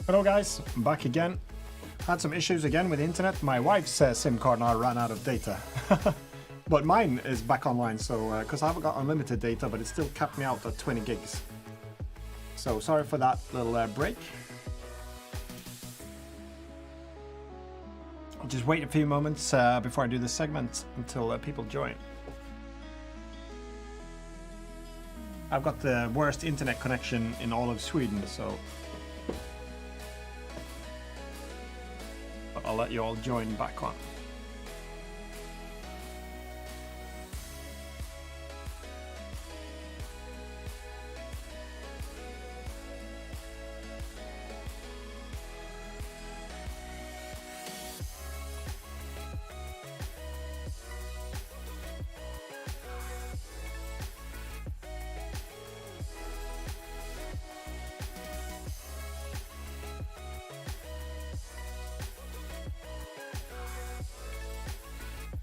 Hello guys, I'm back again. Had some issues again with the internet. My wife's SIM card now ran out of data. But mine is back online, so because I haven't got unlimited data, but it still capped me out at 20 gigs. So sorry for that little break. I'll just wait a few moments before I do this segment until people join. I've got the worst internet connection in all of Sweden, so I'll let you all join back on.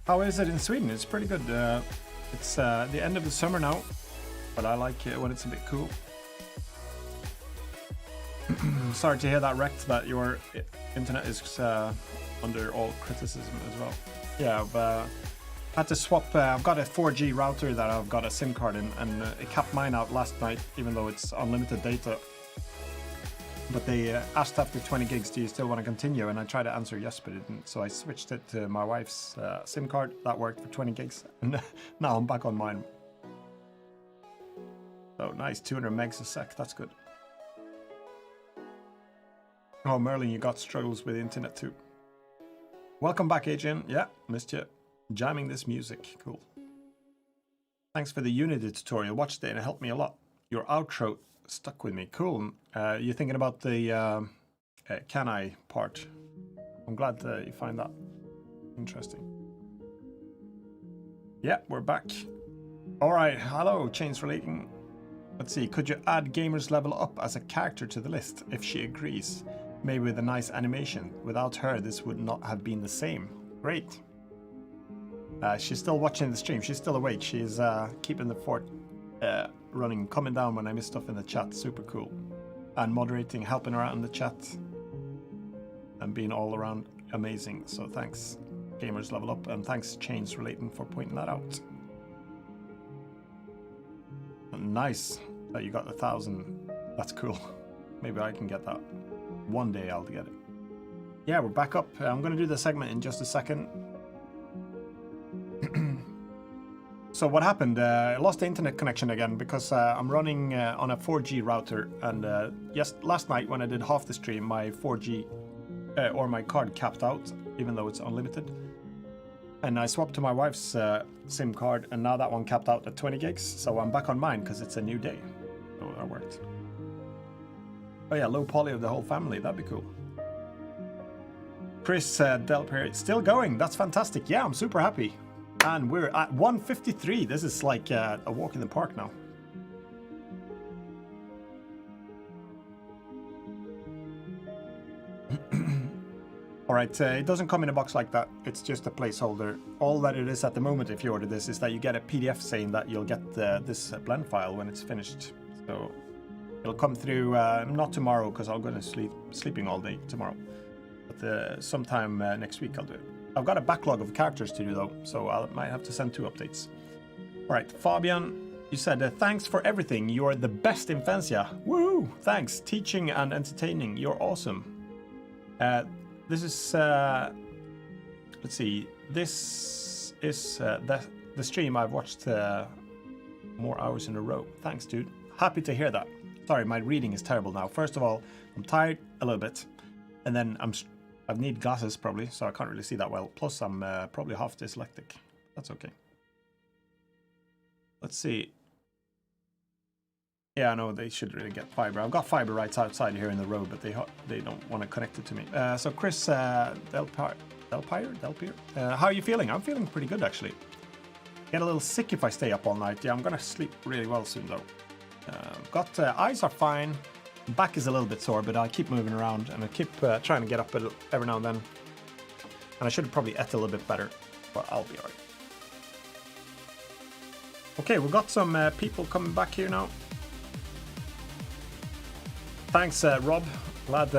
How is it in Sweden? It's pretty good. It's the end of the summer now, but I like it when it's a bit cool. Sorry to hear that, wrecked, that your internet is under all criticism as well. Yeah, I've had to swap. I've got a 4G router that I've got a SIM card in, and it capped mine out last night, even though it's unlimited data. But they asked after 20 gigs, do you still want to continue? And I tried to answer yes, but it didn't. So I switched it to my wife's SIM card. That worked for 20 gigs. And now I'm back on mine. So nice, 200 megs a sec. That's good. Oh, Merlin, you got struggles with the internet too. Welcome back, Adrian. Yeah, missed you. Jamming this music. Cool. Thanks for the Unity tutorial. Watched it and it helped me a lot. Your outro stuck with me. Cool. You're thinking about the can I part. I'm glad you find that interesting. Yeah, we're back. All right. Hello, Chains Relating. Let's see. Could you add Gamers Level Up as a character to the list if she agrees? Maybe with a nice animation. Without her, this would not have been the same. Great. She's still watching the stream. She's still awake. She's keeping the fort running, coming down when I miss stuff in the chat. Super cool. And moderating, helping her out in the chat, and being all around amazing. So thanks, Gamers Level Up, and thanks, Chains Relating, for pointing that out. And nice that you got 1,000. That's cool. Maybe I can get that. One day I'll get it. Yeah, we're back up. I'm going to do the segment in just a second. So what happened? I lost the internet connection again because I'm running on a 4G router, and yes, last night when I did half the stream, my 4G or my card capped out, even though it's unlimited. And I swapped to my wife's SIM card, and now that one capped out at 20 gigs. So I'm back on mine because it's a new day. So that worked. Oh yeah, low poly of the whole family. That'd be cool. Chris Delperry, still going. That's fantastic. Yeah, I'm super happy. And we're at 153. This is like a walk in the park now. All right, it doesn't come in a box like that. It's just a placeholder. All that it is at the moment, if you order this, is that you get a PDF saying that you'll get this blend file when it's finished. So it'll come through, not tomorrow, because I'm going to sleeping all day tomorrow. But sometime next week I'll do it. I've got a backlog of characters to do though, so I might have to send 2 updates. All right, Fabian, you said, thanks for everything. You're the best in Fansia. Woo! Thanks. Teaching and entertaining. You're awesome. This is, let's see. This is the stream I've watched more hours in a row. Thanks, dude. Happy to hear that. Sorry, my reading is terrible now. First of all, I'm tired a little bit, and then I need glasses probably, so I can't really see that well. Plus, I'm probably half dyslexic. That's okay. Let's see. Yeah, I know they should really get fiber. I've got fiber right outside here in the road, but they don't want to connect it to me. So Chris Delpire. How are you feeling? I'm feeling pretty good, actually. Get a little sick if I stay up all night. Yeah, I'm gonna sleep really well soon, though. Eyes are fine. Back is a little bit sore, but I keep moving around, and I keep trying to get up every now and then. And I should have probably ate a little bit better, but I'll be alright. Okay, we've got some people coming back here now. Thanks, Rob. Glad,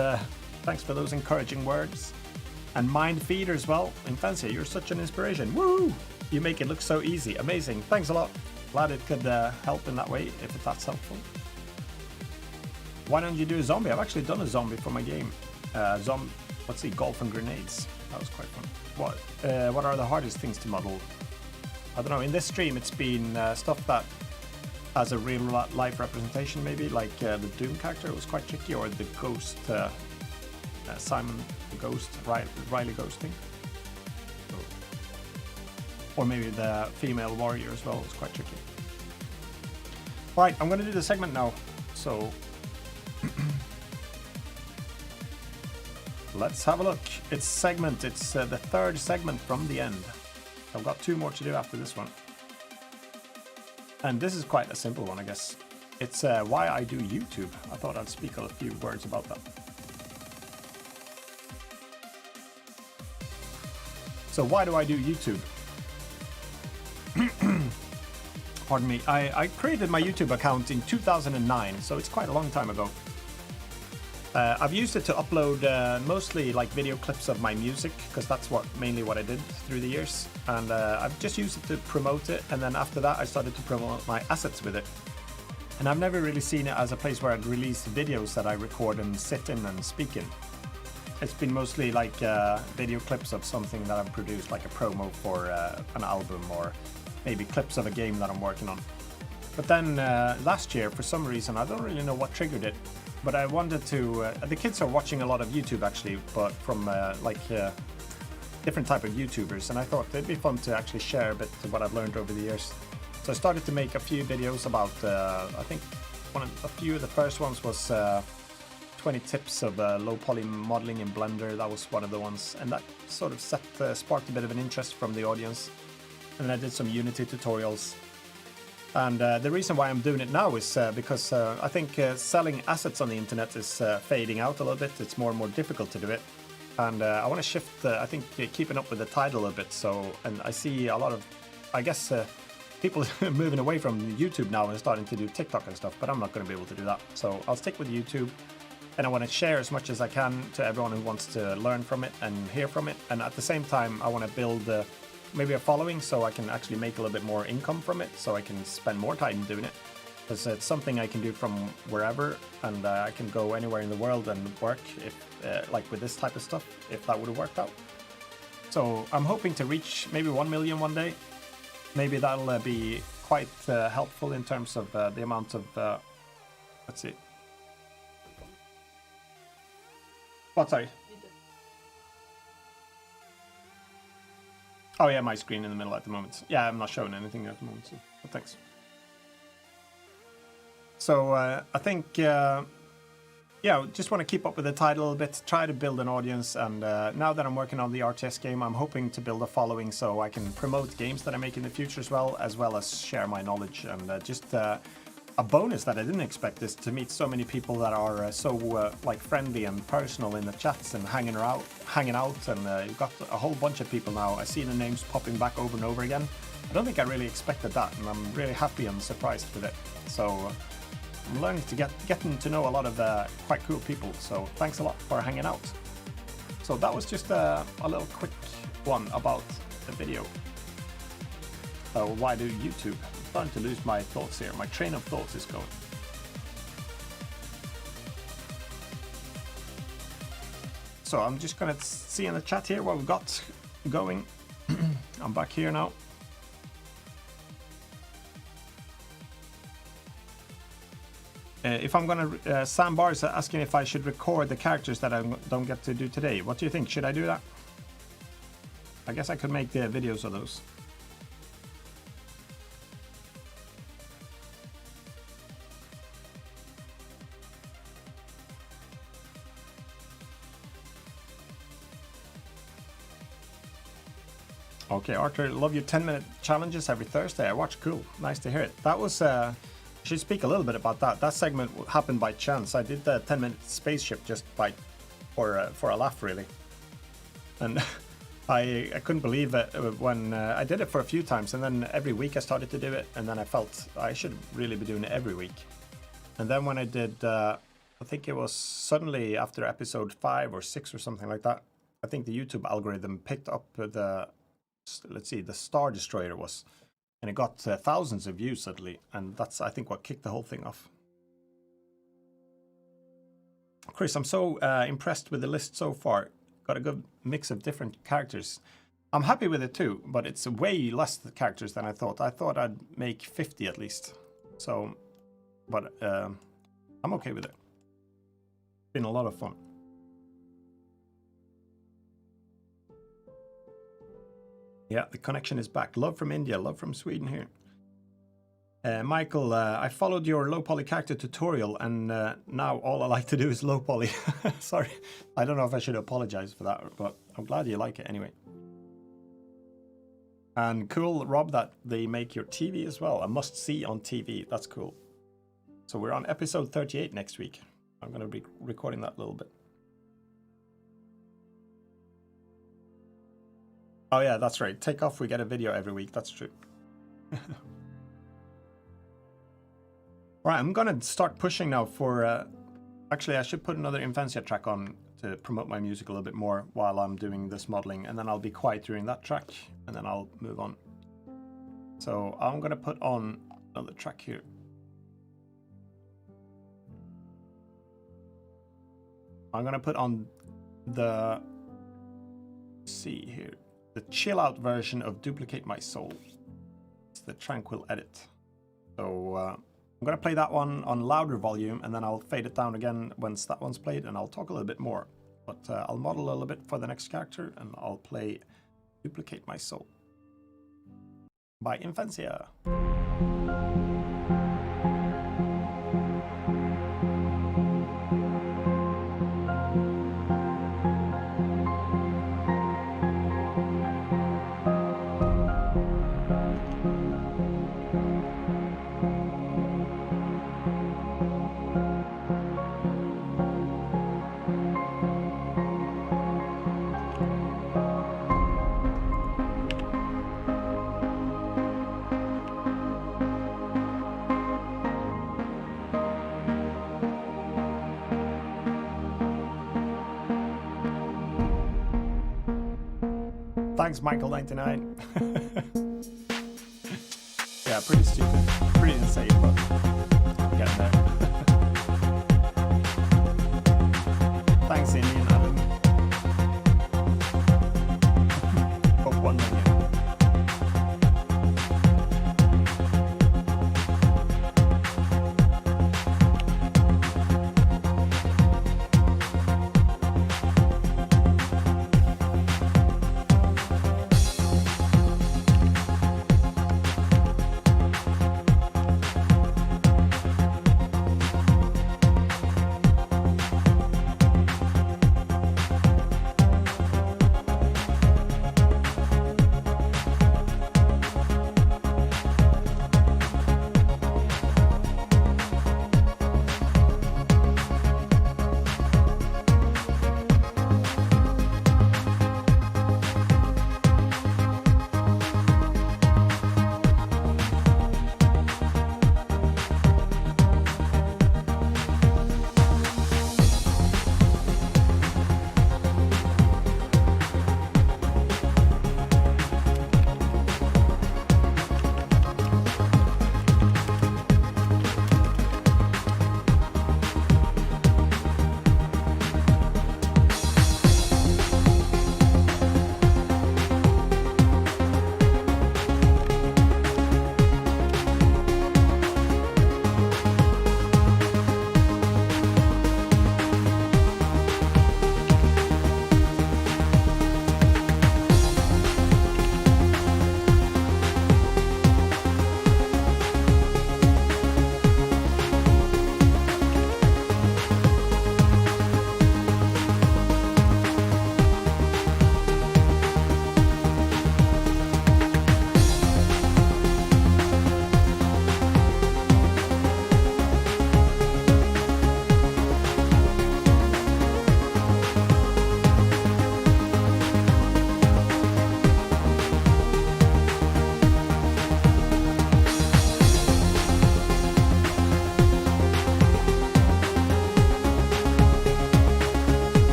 thanks for those encouraging words. And Mind Feeder as well. Infancy, you're such an inspiration. Woo! You make it look so easy. Amazing. Thanks a lot. Glad it could help in that way, if that's helpful. Why don't you do a zombie? I've actually done a zombie for my game. Let's see, golf and grenades. That was quite fun. What are the hardest things to model? I don't know. In this stream, it's been stuff that has a real life representation, maybe like the Doom character was quite tricky, or the Ghost, Simon the Ghost, Riley Ghosting. Or maybe the female warrior as well was quite tricky. Alright, I'm going to do the segment now. So let's have a look. It's segment. It's the third segment from the end. I've got 2 more to do after this one. And this is quite a simple one, I guess. It's why I do YouTube. I thought I'd speak a few words about that. So why do I do YouTube? Pardon me. I created my YouTube account in 2009, so it's quite a long time ago. I've used it to upload mostly like video clips of my music, because that's mainly what I did through the years. And I've just used it to promote it, and then after that I started to promote my assets with it. And I've never really seen it as a place where I'd release videos that I record and sit in and speak in. It's been mostly like video clips of something that I've produced, like a promo for an album, or maybe clips of a game that I'm working on. But then last year, for some reason, I don't really know what triggered it, but I wanted to... the kids are watching a lot of YouTube, actually, but from different type of YouTubers, and I thought it'd be fun to actually share a bit of what I've learned over the years. So I started to make a few videos about, I think a few of the first ones was 20 tips of low poly modeling in Blender. That was one of the ones, and that sort of sparked a bit of an interest from the audience. And then I did some Unity tutorials. And the reason why I'm doing it now is because I think selling assets on the internet is fading out a little bit. It's more and more difficult to do it. And I want to shift, I think, keeping up with the tide a little bit. So, and I see a lot of, I guess, people moving away from YouTube now and starting to do TikTok and stuff, but I'm not going to be able to do that. So I'll stick with YouTube. And I want to share as much as I can to everyone who wants to learn from it and hear from it. And at the same time, I want to build maybe a following so I can actually make a little bit more income from it, so I can spend more time doing it. Because it's something I can do from wherever, and I can go anywhere in the world and work, if like with this type of stuff, if that would have worked out. So I'm hoping to reach maybe 1 million one day. Maybe that'll be quite helpful in terms of the amount of... let's see. What, sorry? Oh yeah, my screen in the middle at the moment. Yeah, I'm not showing anything at the moment, so but thanks. So I think, yeah, just want to keep up with the tide a little bit, try to build an audience, and now that I'm working on the RTS game, I'm hoping to build a following so I can promote games that I make in the future as well as share my knowledge. And just a bonus that I didn't expect is to meet so many people that are so like friendly and personal in the chats and hanging out, and you've got a whole bunch of people now. I see the names popping back over and over again. I don't think I really expected that, and I'm really happy and surprised with it. So I'm learning to getting to know a lot of quite cool people. So thanks a lot for hanging out. So that was just a little quick one about the video. Why do YouTube? I'm starting to lose my thoughts here. My train of thoughts is going. So I'm just gonna see in the chat here what we've got going. I'm back here now. If I'm gonna, Sam Barr is asking if I should record the characters that I don't get to do today. What do you think? Should I do that? I guess I could make the videos of those. Okay, Arthur, love your 10-minute challenges every Thursday. I watch. Cool. Nice to hear it. That was, I should speak a little bit about that. That segment happened by chance. I did the 10-minute spaceship just for a laugh, really. And I couldn't believe it when I did it for a few times, and then every week I started to do it, and then I felt I should really be doing it every week. And then when I did, I think it was suddenly after episode 5 or 6 or something like that, I think the YouTube algorithm picked up the Star Destroyer was, and it got thousands of views suddenly, and that's, I think, what kicked the whole thing off. Chris, I'm so impressed with the list so far. Got a good mix of different characters. I'm happy with it too, but it's way less characters than I thought. I thought I'd make 50 at least. So, but I'm okay with it. Been a lot of fun. Yeah, the connection is back. Love from India, love from Sweden here. Michael, I followed your low poly character tutorial, and now all I like to do is low poly. Sorry, I don't know if I should apologize for that, but I'm glad you like it anyway. And cool, Rob, that they make your TV as well. A must see on TV. That's cool. So we're on episode 38 next week. I'm going to be recording that a little bit. Oh yeah, that's right. Take off, we get a video every week. That's true. Right, I'm gonna start pushing now for, actually I should put another Infancia track on to promote my music a little bit more while I'm doing this modeling, and then I'll be quiet during that track, and then I'll move on. So I'm gonna put on another track here. I'm gonna put on the, let's see here, the chill out version of Duplicate My Soul. It's the Tranquil edit. So, I'm going to play that one on louder volume, and then I'll fade it down again once that one's played, and I'll talk a little bit more. But I'll model a little bit for the next character, and I'll play Duplicate My Soul by Infancia. Thanks, Michael99. Yeah, pretty stupid. Pretty insane, but getting there. Thanks, Indian Adam. For 1 million.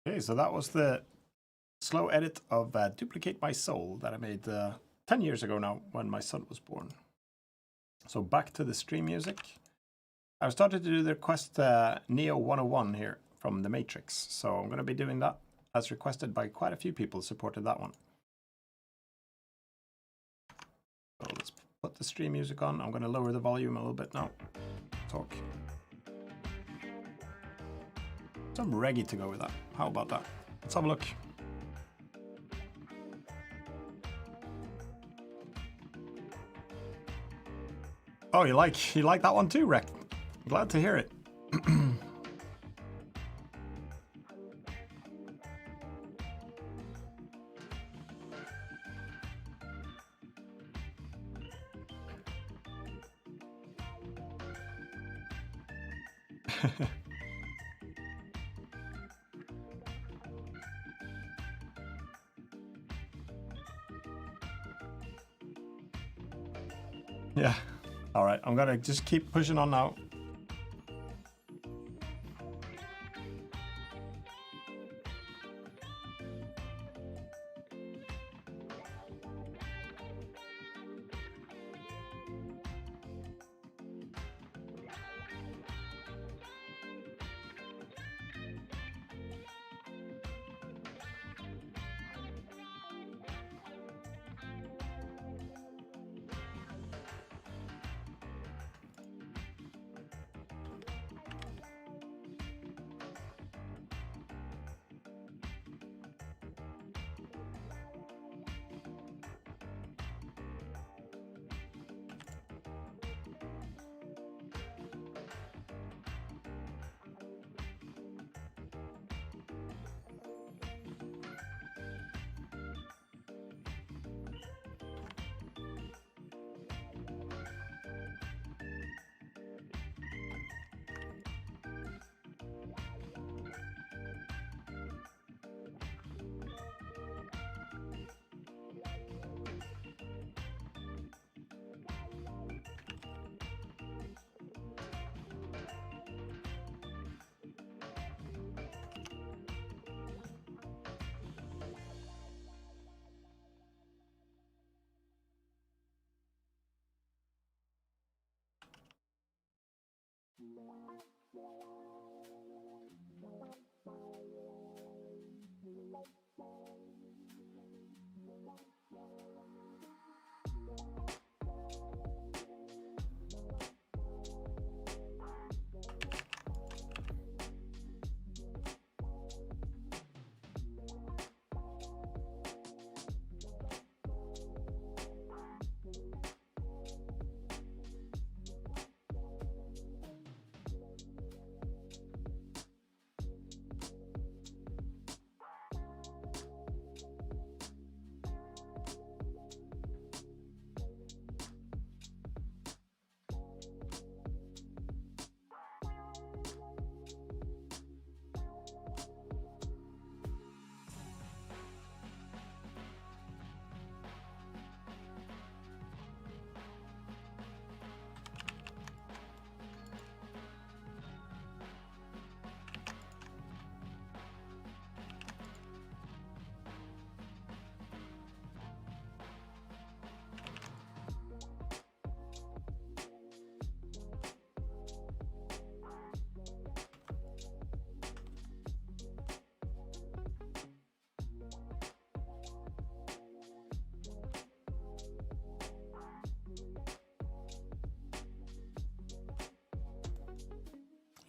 Okay, so that was the slow edit of Duplicate My Soul that I made 10 years ago now when my son was born. So back to the stream music. I started to do the request Neo 101 here from The Matrix. So I'm going to be doing that as requested by quite a few people supported that one. So let's put the stream music on. I'm going to lower the volume a little bit now. Talk. Some reggae to go with that. How about that? Let's have a look. Oh, you like that one too, Rek? Glad to hear it. Yeah. All right, I'm gonna just keep pushing on now.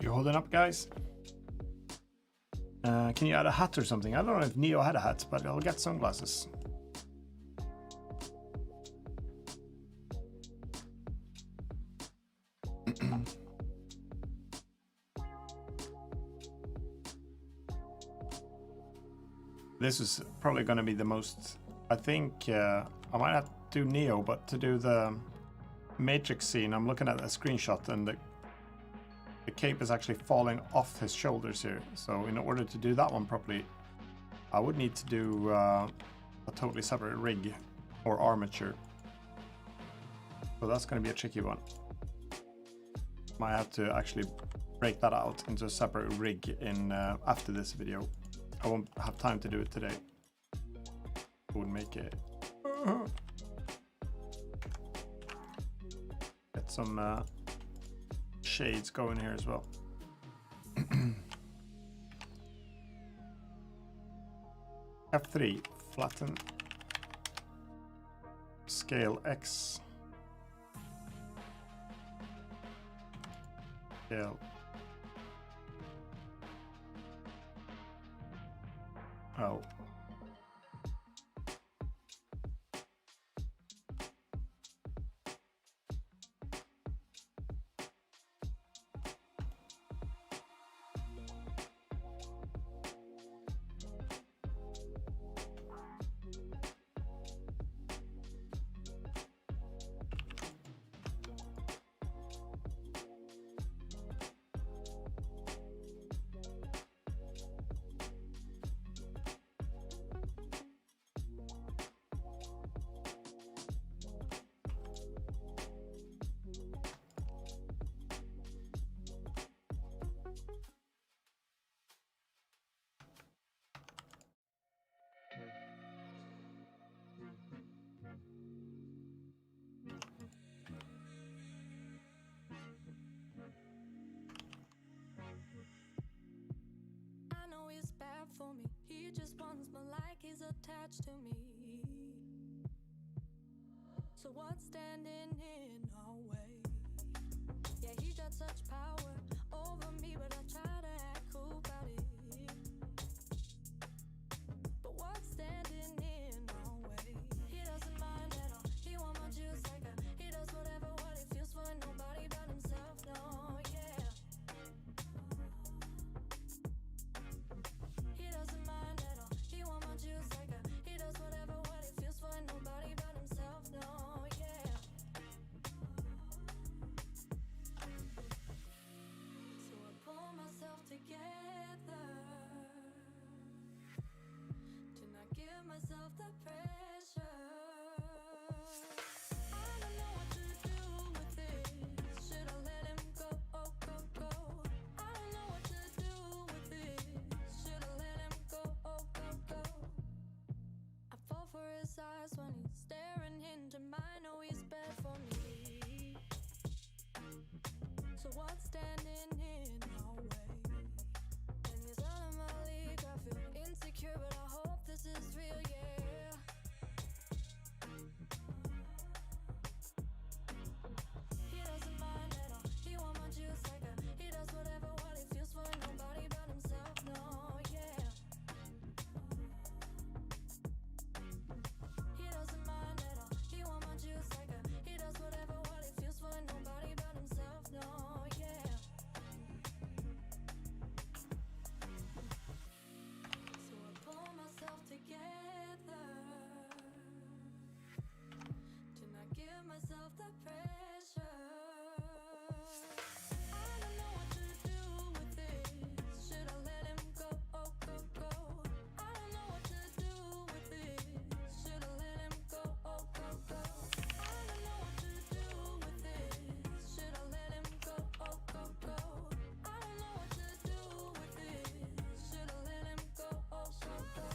You holding up, guys? Can you add a hat or something? I don't know if Neo had a hat, but I'll get sunglasses. This is probably going to be the most... I think I might have to do Neo, but to do the Matrix scene, I'm looking at a screenshot and the cape is actually falling off his shoulders here. So in order to do that one properly, I would need to do a totally separate rig or armature. So that's going to be a tricky one. Might have to actually break that out into a separate rig in after this video. I won't have time to do it today. I would make it. Get some shades going here as well. F3, flatten. Scale X. Scale. L. For me, he just wants me like he's attached to me. So what's standing in our way? Yeah, he got such power over me, but I try to act cool about it. But what's standing in our way? He doesn't mind at all. He want my juice like a. He does whatever what he feels for nobody but himself. No, yeah. He doesn't mind at all. He want my juice like a. He does whatever what he feels for nobody but himself. No, yeah. So I pull myself together to not give myself the pressure. I don't know what to do with this. Should I let him go? Oh, go, go. I don't know what to do with this. Should I let him go? Oh, go, go. I fall for his eyes when he's staring into mine. Know he's bad for me. So what's standing in our way? And he's out of my league. I feel insecure, but I hope this is real, yeah. He doesn't mind at all. He want my juice like a. He does whatever what he feels for nobody but himself. No, yeah. He doesn't mind at all. He want my juice like a. He does whatever what he feels for nobody but himself. No, yeah. So I pull myself together to not give myself the pressure. I don't know what to do with this. Should I let him go? Oh, go, go. I don't know what to do with this. Should I let him go? Oh, go, go. I don't know what to do with this. Should I let him go? Oh, go, go. I don't know what to do with this. Should I let him go? Oh, go, go.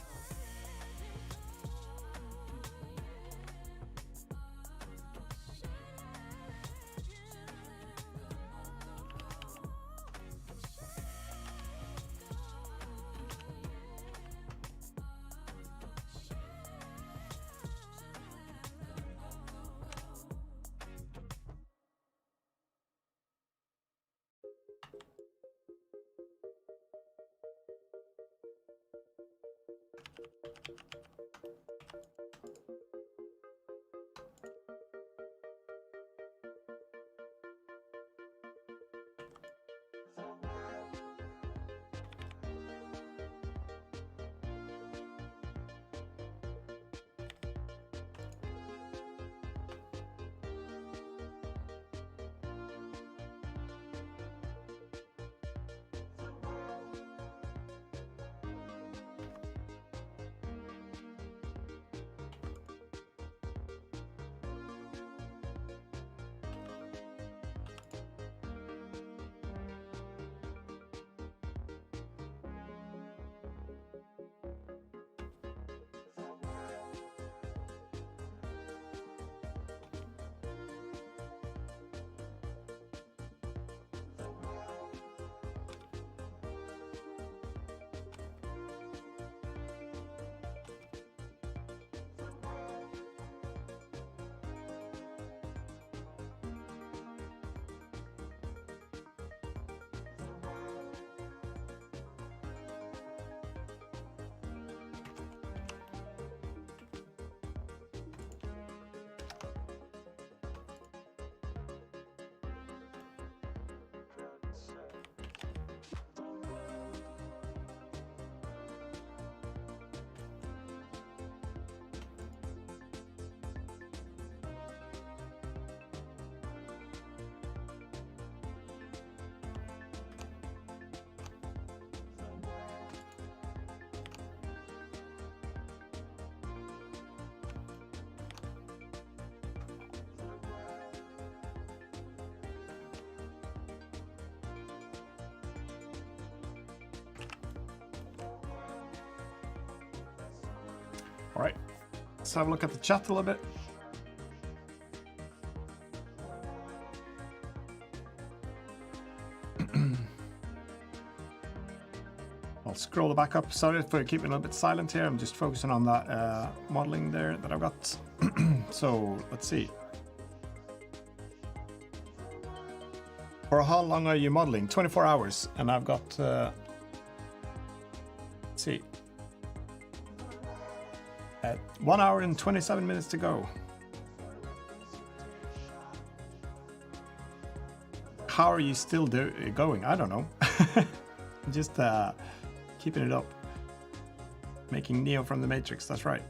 All right, let's have a look at the chat a little bit. I'll scroll back up. Sorry for keeping a little bit silent here. I'm just focusing on that modeling there that I've got. So let's see. For how long are you modeling? 24 hours, and I've got. Let's see. 1 hour and 27 minutes to go. How are you still going? I don't know. Just keeping it up. Making Neo from the Matrix, that's right.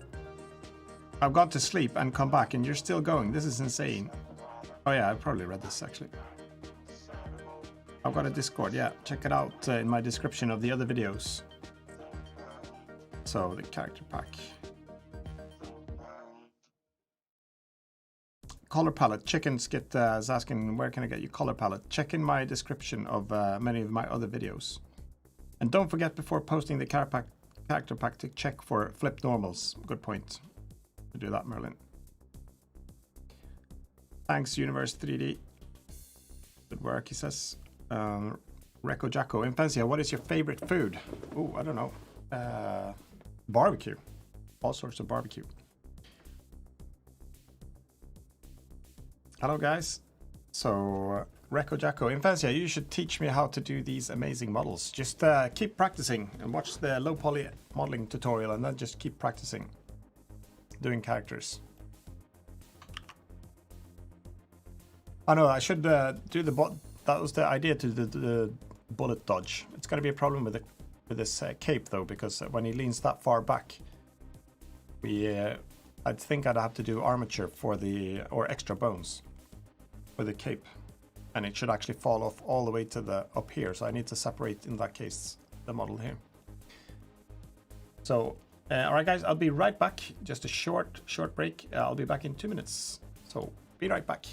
I've gone to sleep and come back and you're still going. This is insane. Oh yeah, I've probably read this actually. I've got a Discord, yeah. Check it out in my description of the other videos. So, the character pack. Color palette. Chicken Skit is asking, where can I get your color palette? Check in my description of many of my other videos. And don't forget before posting the character pack to check for flip normals. Good point. To do that, Merlin. Thanks, Universe 3D. Good work, he says. Reco Jacko. Infancia, what is your favorite food? Oh, I don't know. Barbecue. All sorts of barbecue. Hello, guys. So, Reco Jacko. Infancia, you should teach me how to do these amazing models. Just keep practicing and watch the low poly modeling tutorial and then just keep practicing doing characters. I know I should do the bot. That was the idea to the bullet dodge. It's going to be a problem with this cape though, because when he leans that far back, I think I'd have to do armature for or extra bones for the cape, and it should actually fall off all the way to the up here. So I need to separate in that case the model here. So all right, guys, I'll be right back. Just a short break. I'll be back in 2 minutes. So be right back.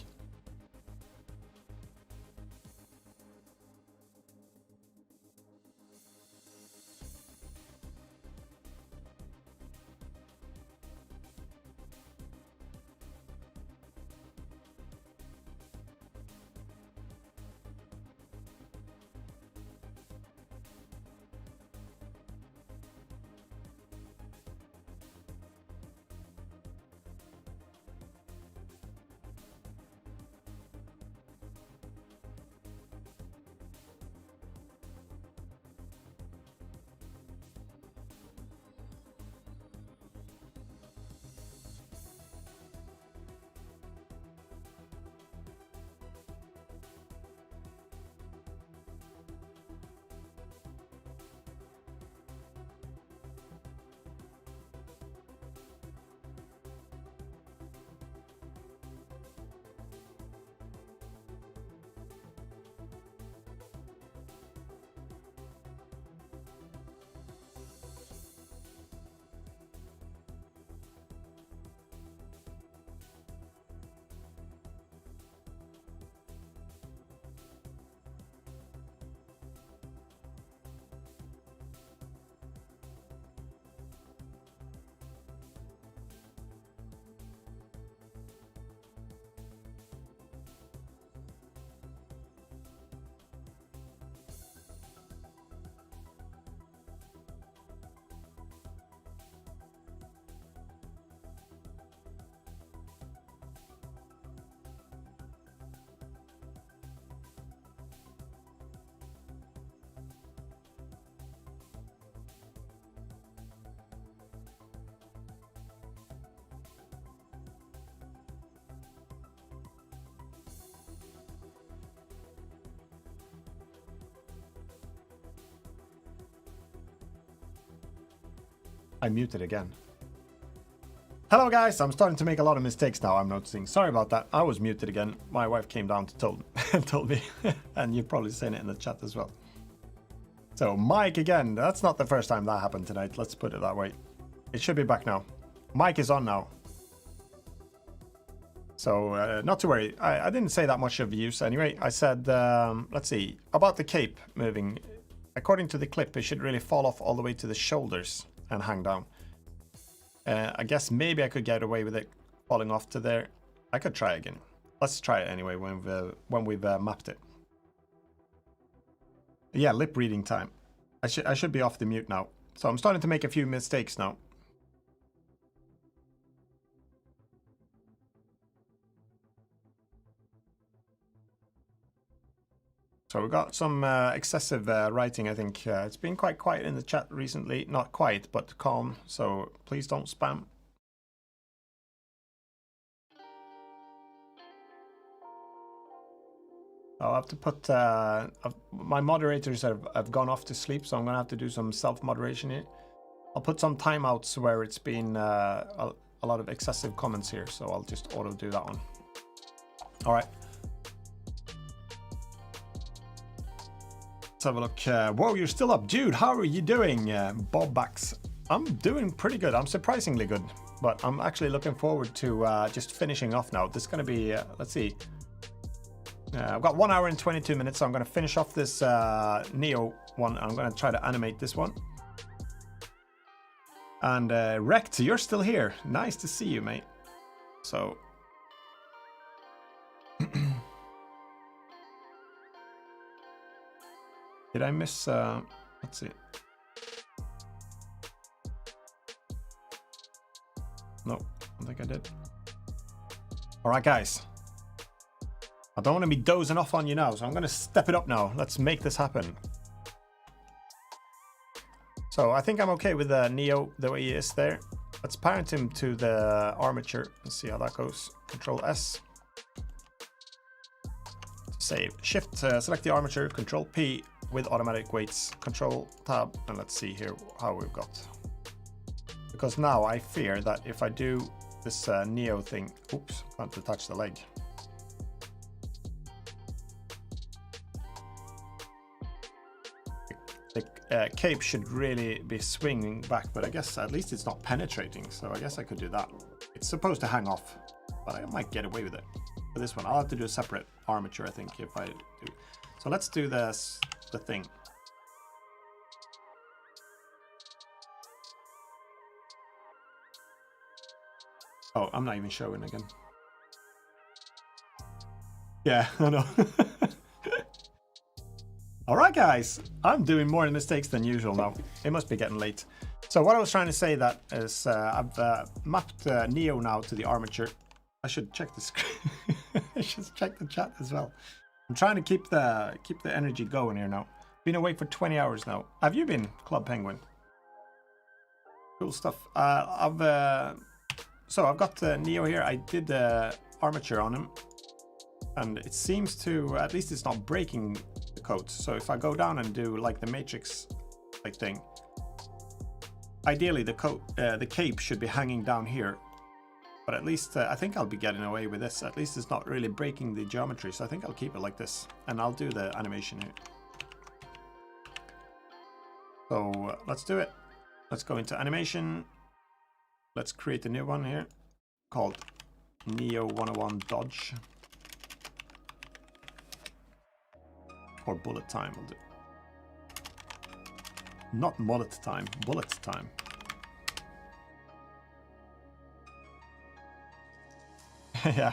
I muted again. Hello guys, I'm starting to make a lot of mistakes now, I'm noticing. Sorry about that, I was muted again. My wife came down to told me, and you've probably seen it in the chat as well. So Mike again, that's not the first time that happened tonight, let's put it that way. It should be back now. Mike is on now. So not to worry, I didn't say that much of use anyway. I said, let's see, about the cape moving. According to the clip, it should really fall off all the way to the shoulders and hang down. I guess maybe I could get away with it falling off to there. I could try again. Let's try it anyway when we've mapped it. Yeah, lip reading time. I should be off the mute now. So I'm starting to make a few mistakes now. So we got some excessive writing, I think. It's been quite quiet in the chat recently. Not quiet, but calm. So please don't spam. I'll have to put... my moderators have gone off to sleep, so I'm going to have to do some self-moderation here. I'll put some timeouts where it's been a lot of excessive comments here, so I'll just auto-do that one. All right. Let's have a look. Whoa, you're still up. Dude, how are you doing? Bob Backs. I'm doing pretty good. I'm surprisingly good. But I'm actually looking forward to just finishing off now. This is going to be, let's see. I've got 1 hour and 22 minutes, so I'm going to finish off this Neo one. I'm going to try to animate this one. And Rect, you're still here. Nice to see you, mate. So... Did I miss, let's see. No, I don't think I did. All right, guys. I don't want to be dozing off on you now, so I'm going to step it up now. Let's make this happen. So I think I'm okay with Neo the way he is there. Let's parent him to the armature and see how that goes. Control S. Save. Shift, select the armature, Control P with automatic weights, Control Tab, and let's see here how we've got. Because now I fear that if I do this Neo thing, oops, can't detach the leg. The cape should really be swinging back, but I guess at least it's not penetrating, so I guess I could do that. It's supposed to hang off, but I might get away with it. For this one, I'll have to do a separate armature, I think, if I do. So let's do this, the thing. Oh, I'm not even showing again. Yeah, I know. All right, guys, I'm doing more mistakes than usual now. It must be getting late. So what I was trying to say that is I've mapped Neo now to the armature. I should check the screen. I should check the chat as well. I'm trying to keep the energy going here now. Been awake for 20 hours now. Have you been, Club Penguin? Cool stuff. So I've got Neo here. I did the armature on him, and it seems to, at least it's not breaking the coat. So if I go down and do like the Matrix like thing, ideally the coat, the cape should be hanging down here. But at least I think I'll be getting away with this. At least it's not really breaking the geometry, so I think I'll keep it like this. And I'll do the animation here. So let's do it. Let's go into animation. Let's create a new one here called Neo 101 Dodge. Or bullet time will do. Not mullet time, bullet time. Yeah.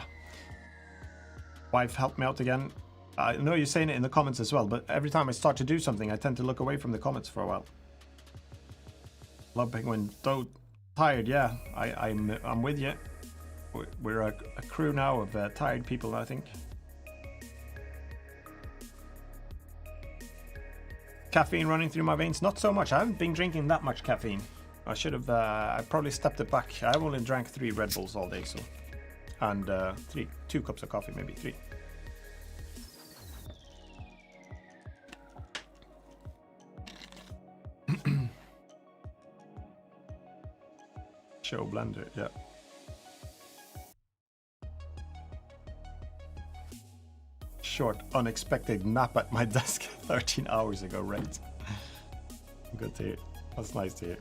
Wife, help me out again. I know you're saying it in the comments as well, but every time I start to do something, I tend to look away from the comments for a while. Love Penguin, so tired, yeah. I'm with you. We're a crew now of tired people, I think. Caffeine running through my veins, not so much. I haven't been drinking that much caffeine. I should have, I probably stepped it back. I've only drank 3 Red Bulls all day, so. And 2 cups of coffee, maybe 3. Show blender, yeah. Short, unexpected nap at my desk 13 hours ago, right? Good to hear. That's nice to hear.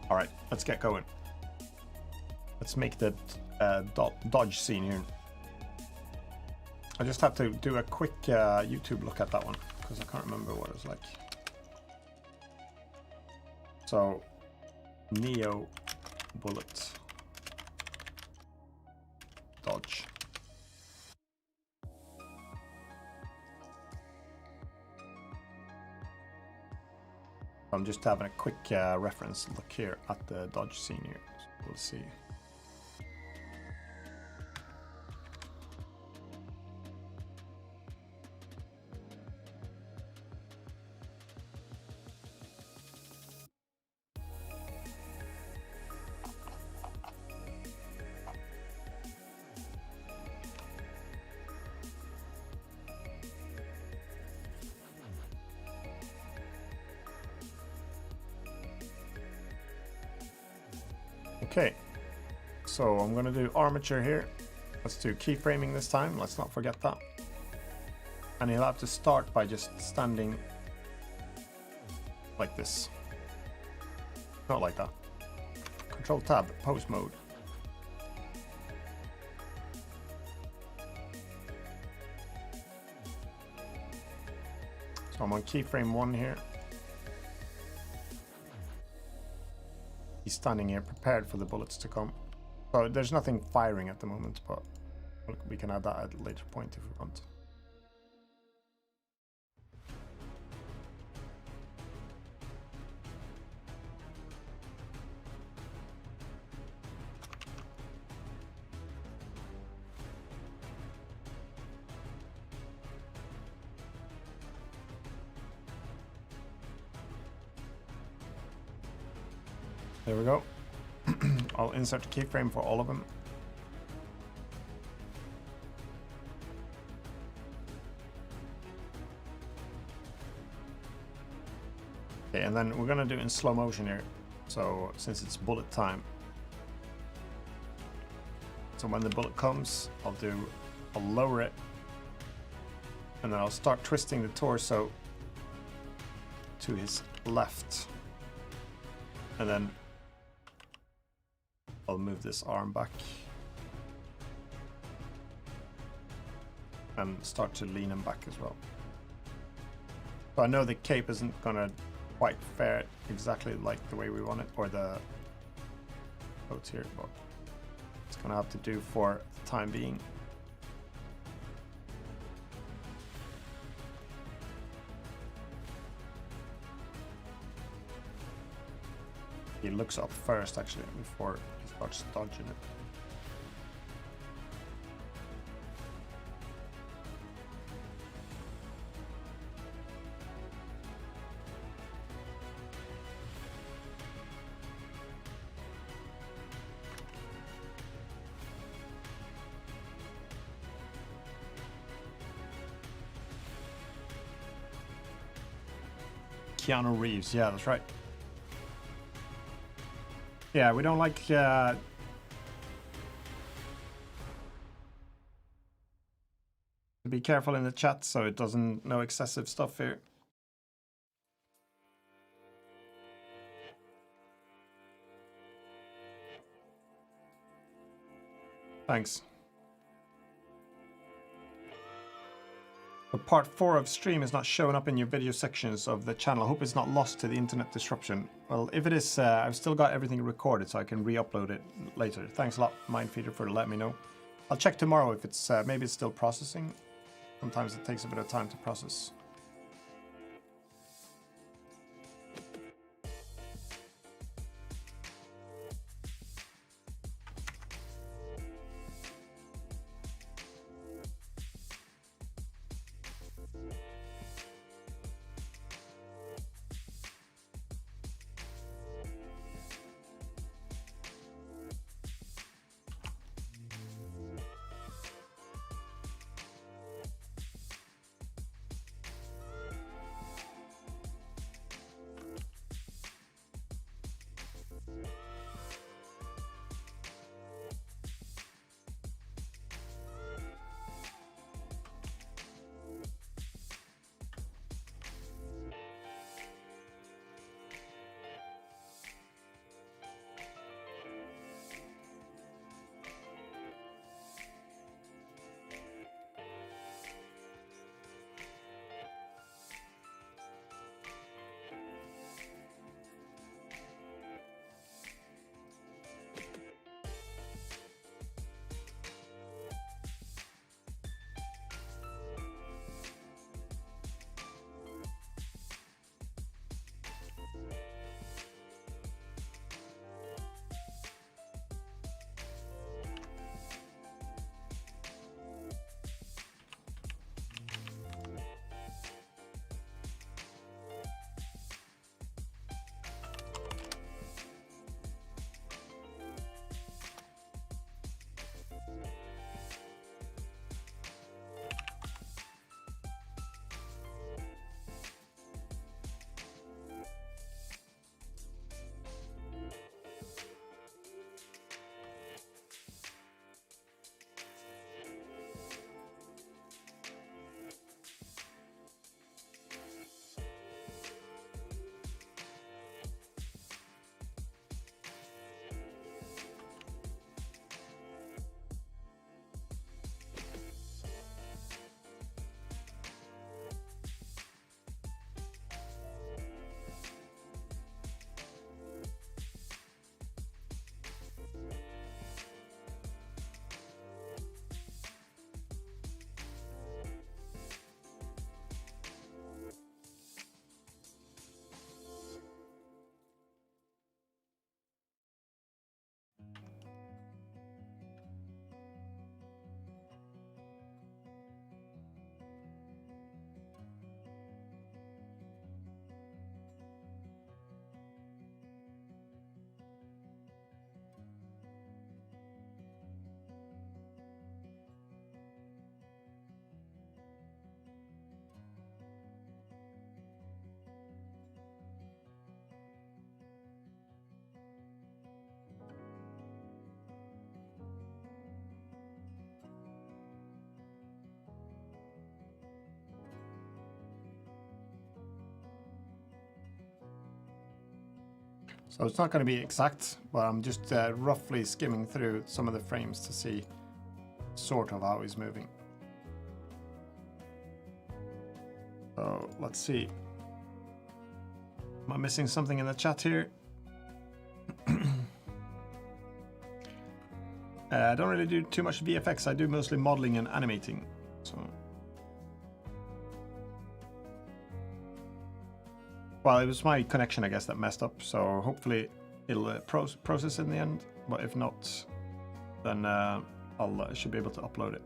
All right, let's get going. Let's make the dodge scene here. I just have to do a quick YouTube look at that one because I can't remember what it was like. So Neo bullet dodge. I'm just having a quick reference look here at the dodge scene here. So we'll see. Okay, so I'm gonna do armature here. Let's do keyframing this time, let's not forget that. And you'll have to start by just standing like this. Not like that. Control tab, pose mode. So I'm on keyframe 1 here. He's standing here prepared for the bullets to come. So there's nothing firing at the moment, but we can add that at a later point if we want. There we go. I'll insert a keyframe for all of them. Okay, and then we're gonna do it in slow motion here. So since it's bullet time. So when the bullet comes, I'll lower it. And then I'll start twisting the torso to his left. And then I'll move this arm back and start to lean him back as well. So I know the cape isn't gonna quite fare exactly like the way we want it, or the coats here, but it's gonna have to do for the time being. He looks up first actually before he starts dodging it. Keanu Reeves, yeah, that's right. Yeah, we don't like to be careful in the chat so it doesn't no excessive stuff here. Thanks. But part 4 of stream is not showing up in your video sections of the channel. I hope it's not lost to the internet disruption. Well, if it is, I've still got everything recorded so I can re-upload it later. Thanks a lot, Mindfeeder, for letting me know. I'll check tomorrow if it's, maybe it's still processing. Sometimes it takes a bit of time to process. So it's not going to be exact, but I'm just roughly skimming through some of the frames to see sort of how he's moving. So let's see. Am I missing something in the chat here? I don't really do too much VFX. I do mostly modeling and animating. So, well, it was my connection, I guess, that messed up. So hopefully it'll process in the end. But if not, then I should be able to upload it.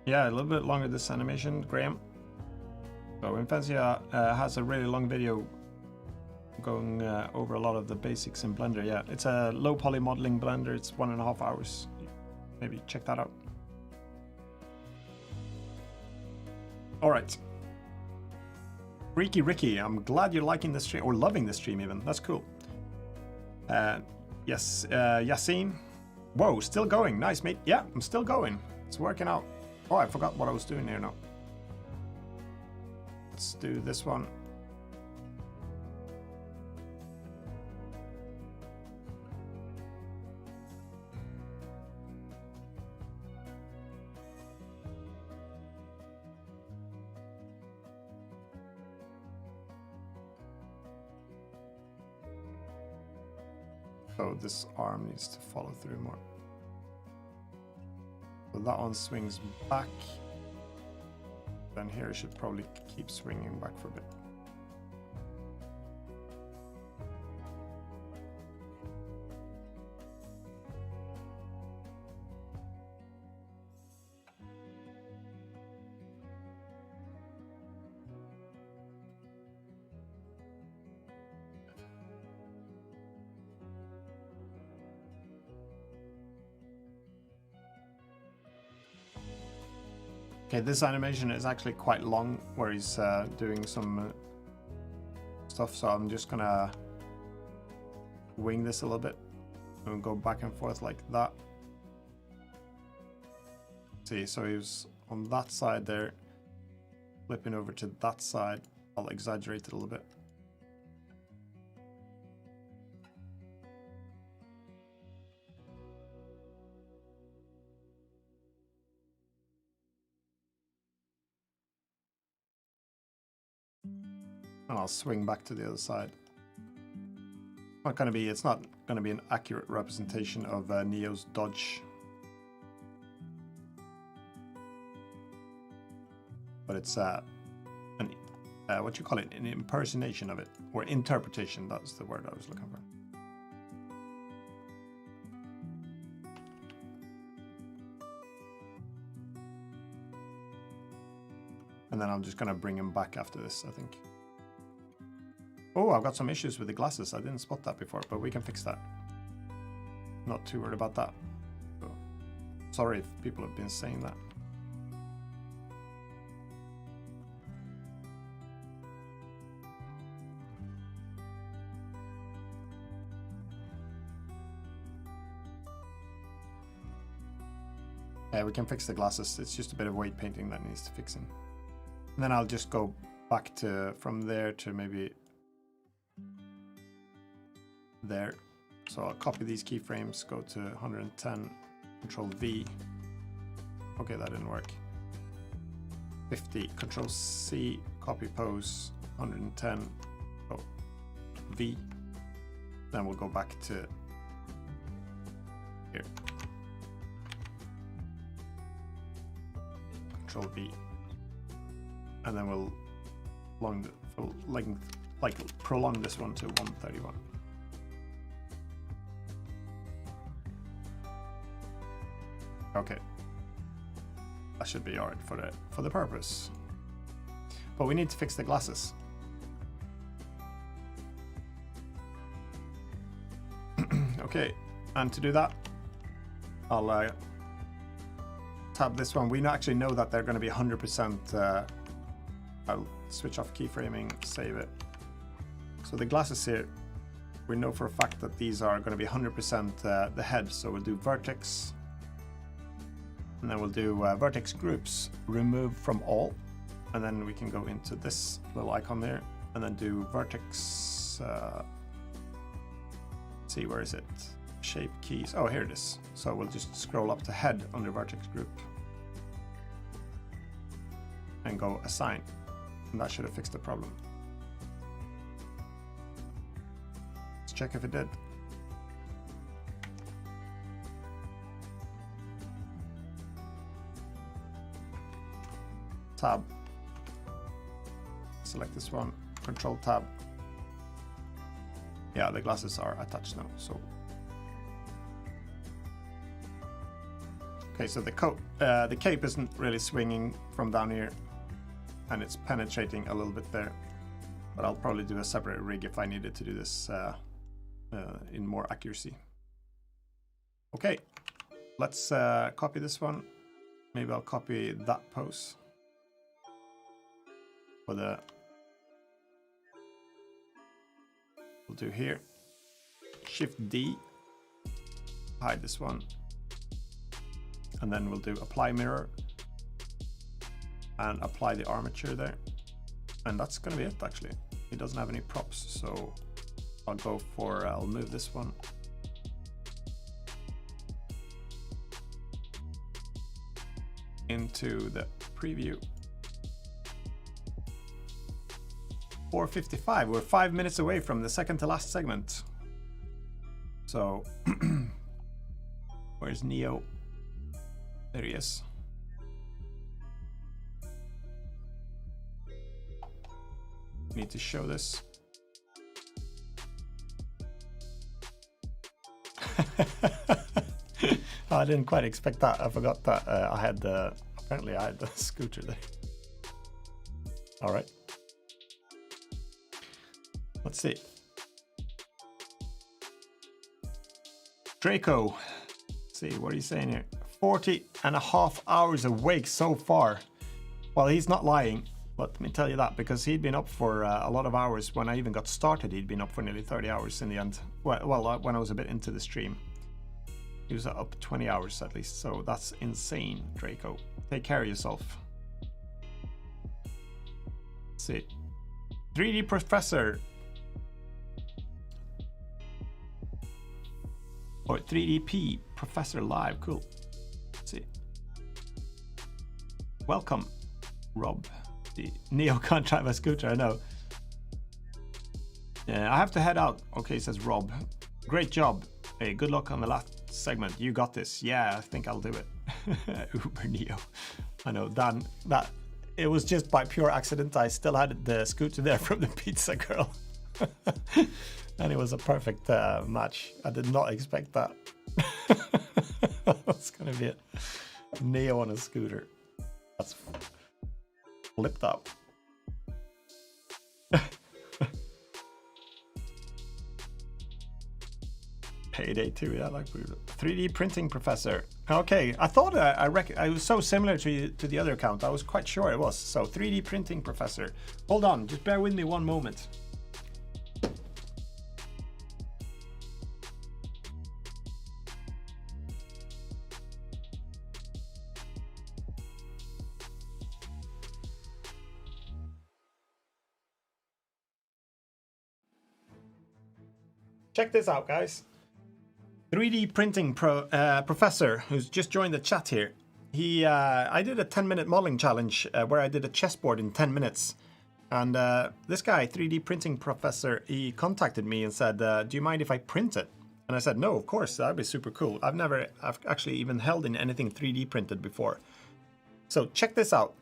Yeah, a little bit longer this animation, Graham. So Infansia has a really long video going over a lot of the basics in Blender. Yeah, it's a low poly modeling Blender. It's 1.5 hours. Maybe check that out. All right. Freaky Ricky, I'm glad you're liking the stream, or loving the stream even. That's cool. Yes, Yassine. Whoa, still going. Nice, mate. Yeah, I'm still going. It's working out. Oh, I forgot what I was doing here now. Let's do this one. So this arm needs to follow through more. So that one swings back. Then here it should probably keep swinging back for a bit. Okay, this animation is actually quite long, where he's doing some stuff, so I'm just gonna wing this a little bit and go back and forth like that. See, so he was on that side there, flipping over to that side. I'll exaggerate it a little bit. And I'll swing back to the other side. It's not gonna be an accurate representation of Neo's dodge, but it's what you call it, an impersonation of it, or interpretation. That's the word I was looking for. And then I'm just gonna bring him back after this, I think. Oh, I've got some issues with the glasses. I didn't spot that before, but we can fix that. Not too worried about that. So, sorry if people have been saying that. Yeah, we can fix the glasses. It's just a bit of weight painting that needs fixing. And then I'll just go back to from there to maybe there. So I'll copy these keyframes, go to 110, Control V. Okay, that didn't work. 50, Control C, copy pose, 110, oh, V. Then we'll go back to here. Control V. And then we'll prolong this one to 131. Okay, that should be alright for the purpose. But we need to fix the glasses. Okay, and to do that, I'll tab this one. We actually know that they're going to be 100%. I'll switch off keyframing, save it. So the glasses here, we know for a fact that these are going to be 100% the head. So we'll do vertex, and then we'll do vertex groups, remove from all, and then we can go into this little icon there, and then do vertex. See, where is it? Shape keys. Oh, here it is. So we'll just scroll up to head under vertex group and go assign, and that should have fixed the problem. Let's check if it did. Tab. Select this one. Control tab. Yeah, the glasses are attached now. So okay, so the cape isn't really swinging from down here, and it's penetrating a little bit there. But I'll probably do a separate rig if I needed to do this in more accuracy. Okay, let's copy this one. Maybe I'll copy that pose for the. We'll do here. Shift D. Hide this one. And then we'll do apply mirror and apply the armature there, and that's gonna be it. Actually, it doesn't have any props, so I'll go for I'll move this one into the preview. 4:55. We're 5 minutes away from the second to last segment. So where's Neo? There he is. Need to show this. I didn't quite expect that. I forgot that I had the. Apparently, I had the scooter there. All right. Let's see. Draco. Let's see, what are you saying here? 40.5 hours awake so far. Well, he's not lying. Let me tell you that, because he'd been up for a lot of hours. When I even got started, he'd been up for nearly 30 hours in the end. Well, when I was a bit into the stream. He was up 20 hours at least, so that's insane, Draco. Take care of yourself. Let's see. 3D Professor. Or 3DP Professor Live, cool. Let's see. Welcome, Rob. The Neo can't drive a scooter, I know. Yeah, I have to head out. Okay, says Rob. Great job. Hey, good luck on the last segment. You got this. Yeah, I think I'll do it. Uber Neo. I know, Dan. That it was just by pure accident. I still had the scooter there from the pizza girl. And it was a perfect match. I did not expect that. That's gonna be it. Neo on a scooter. That's flipped up. Payday 2, yeah, like 3D printing professor. Okay, I thought I was so similar to the other account. I was quite sure it was. So 3D printing professor. Hold on, just bear with me one moment. Check this out, guys. 3D printing professor who's just joined the chat here. I did a 10-minute modeling challenge where I did a chessboard in 10 minutes. And this guy, 3D printing professor, he contacted me and said, do you mind if I print it? And I said, no, of course, that'd be super cool. I've actually even held in anything 3D printed before. So check this out.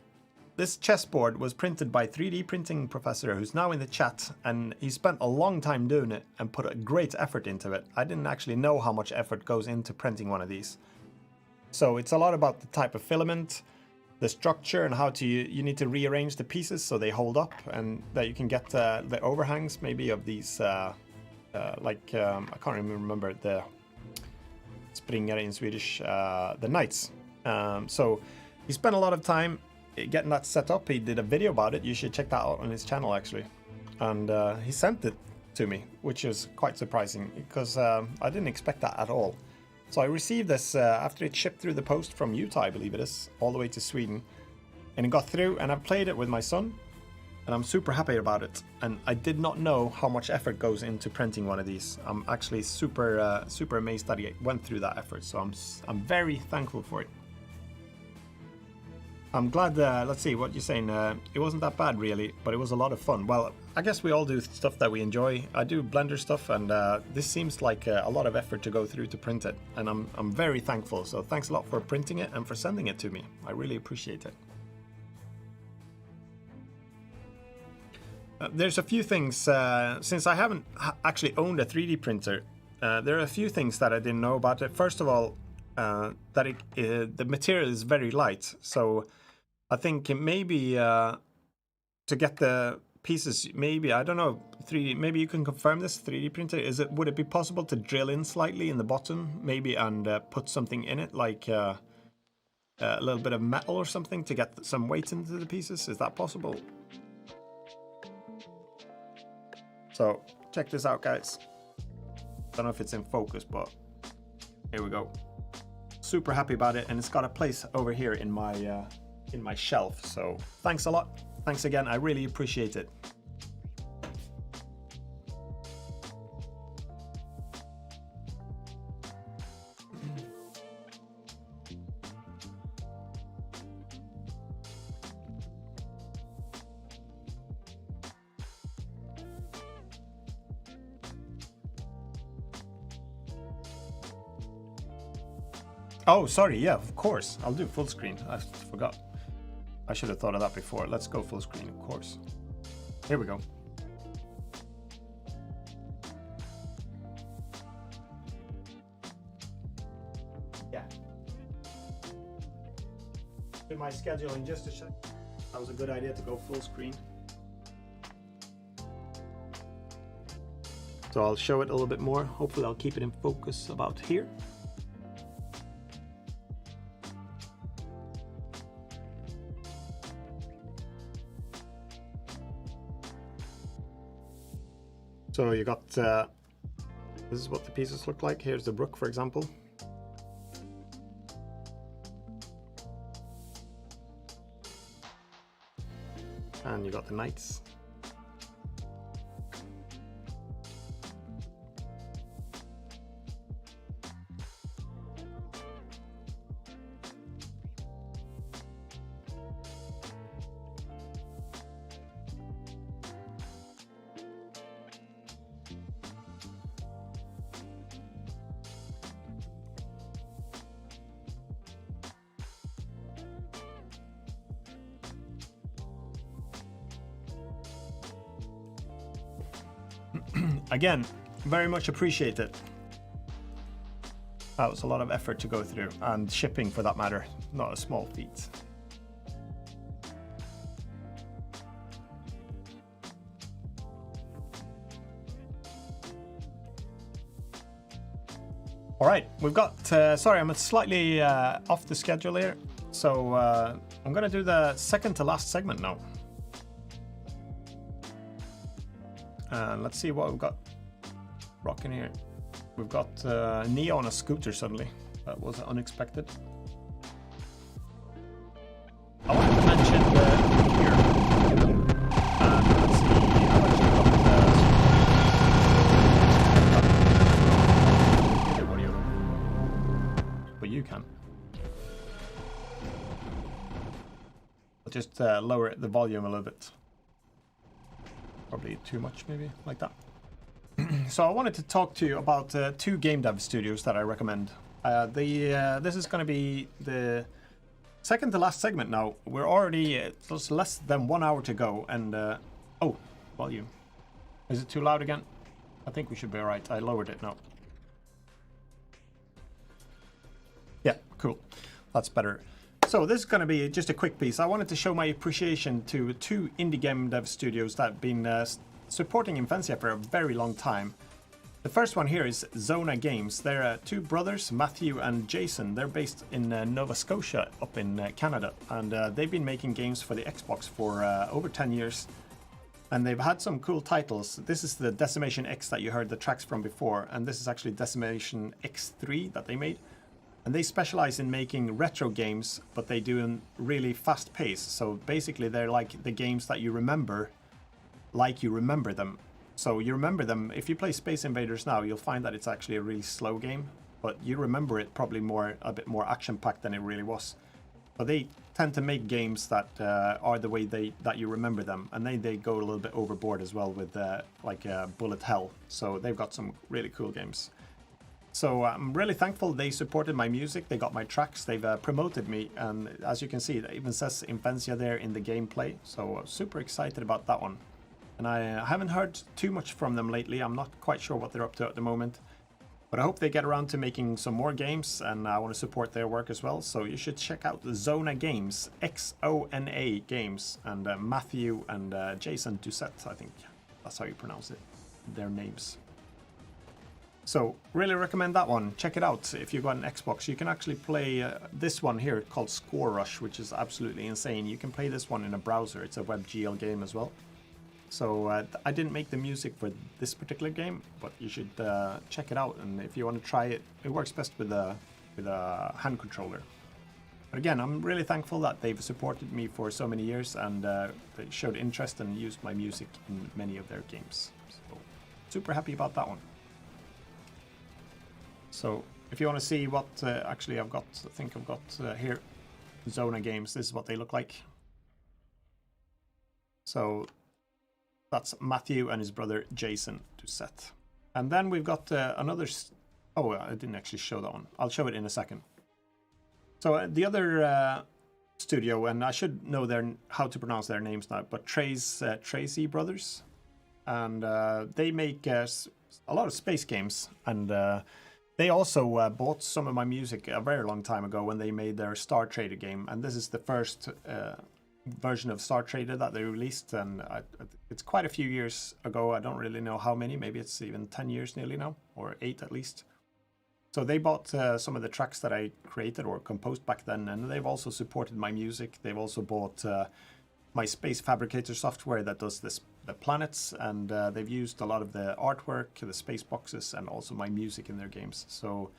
This chessboard was printed by 3D printing professor who's now in the chat, and he spent a long time doing it and put a great effort into it. I didn't actually know how much effort goes into printing one of these. So it's a lot about the type of filament, the structure, and how you need to rearrange the pieces so they hold up, and that you can get the overhangs maybe of these, I can't even remember the springer in Swedish, the knights. So he spent a lot of time getting that set up. He did a video about it. You should check that out on his channel, actually. And he sent it to me, which is quite surprising because I didn't expect that at all. So I received this after it shipped through the post from Utah, I believe it is, all the way to Sweden. And it got through, and I've played it with my son, and I'm super happy about it. And I did not know how much effort goes into printing one of these. I'm actually super amazed that he went through that effort. So I'm very thankful for it. I'm glad, let's see what you're saying. It wasn't that bad really, but it was a lot of fun. Well, I guess we all do stuff that we enjoy. I do Blender stuff, and this seems like a lot of effort to go through to print it. And I'm very thankful. So thanks a lot for printing it and for sending it to me. I really appreciate it. There's a few things, since I haven't actually owned a 3D printer, there are a few things that I didn't know about it. First of all, that the material is very light. So I think maybe to get the pieces, maybe, I don't know, 3D, maybe you can confirm this, 3D printer, would it be possible to drill in slightly in the bottom, maybe, and put something in it, like a little bit of metal or something to get some weight into the pieces? Is that possible? So check this out, guys. Don't know if it's in focus, but here we go. Super happy about it, and it's got a place over here in my shelf. So thanks a lot. Thanks again. I really appreciate it. Oh, sorry. Yeah, of course. I'll do full screen. I forgot. I should have thought of that before. Let's go full screen, of course. Here we go. Yeah. In my scheduling just to check. That was a good idea to go full screen. So I'll show it a little bit more. Hopefully I'll keep it in focus about here. So you got, this is what the pieces look like. Here's the brook, for example. And you got the knights. Again, very much appreciated. That was a lot of effort to go through, and shipping for that matter, not a small feat. All right, we've got, sorry, I'm slightly off the schedule here. So I'm gonna do the second to last segment now. And let's see what we've got rocking here. We've got Neo on a scooter suddenly. That was unexpected. I want to mention here. Let's see. I've actually got audio. But you can. I'll just lower the volume a little bit. Probably too much, maybe, like that. So I wanted to talk to you about two game dev studios that I recommend. This is going to be the second to last segment now. We're already, there's less than 1 hour to go, and oh, volume. Is it too loud again? I think we should be alright. I lowered it now. Yeah, cool. That's better. So this is going to be just a quick piece. I wanted to show my appreciation to two indie game dev studios that have been supporting Inventia for a very long time. The first one here is Zona Games. They're two brothers, Matthew and Jason. They're based in Nova Scotia up in Canada, and they've been making games for the Xbox for over 10 years. And they've had some cool titles. This is the Decimation X that you heard the tracks from before, and this is actually Decimation X3 that they made. And they specialize in making retro games, but they do in really fast pace. So basically they're like the games that you remember like you remember them. So you remember them, if you play Space Invaders now, you'll find that it's actually a really slow game, but you remember it probably a bit more action-packed than it really was. But they tend to make games that are the way that you remember them, and they go a little bit overboard as well with Bullet Hell. So they've got some really cool games. So I'm really thankful they supported my music, they got my tracks, they've promoted me, and as you can see, it even says Invencia there in the gameplay, so super excited about that one. And I haven't heard too much from them lately. I'm not quite sure what they're up to at the moment. But I hope they get around to making some more games, and I want to support their work as well. So you should check out Zona Games, Xona Games, and Matthew and Jason Doucette, I think that's how you pronounce it, their names. So really recommend that one. Check it out if you've got an Xbox. You can actually play this one here called Score Rush, which is absolutely insane. You can play this one in a browser. It's a WebGL game as well. So I didn't make the music for this particular game, but you should check it out. And if you want to try it, it works best with a hand controller. But again, I'm really thankful that they've supported me for so many years, and they showed interest and used my music in many of their games. So super happy about that one. So if you want to see what actually I've got, I think I've got here, Zona Games. This is what they look like. So that's Matthew and his brother Jason Doucette. And then we've got another... Oh, I didn't actually show that one. I'll show it in a second. So the other studio, and I should know how to pronounce their names now, but Tracy Brothers. And they make a lot of space games. And they also bought some of my music a very long time ago when they made their Star Trader game. And this is the first... version of Star Trader that they released, and it's quite a few years ago. I don't really know how many, maybe it's even 10 years nearly now, or 8 at least. So they bought some of the tracks that I created or composed back then, and they've also supported my music. They've also bought my Space Fabricator software that does the planets, and they've used a lot of the artwork, the space boxes, and also my music in their games. So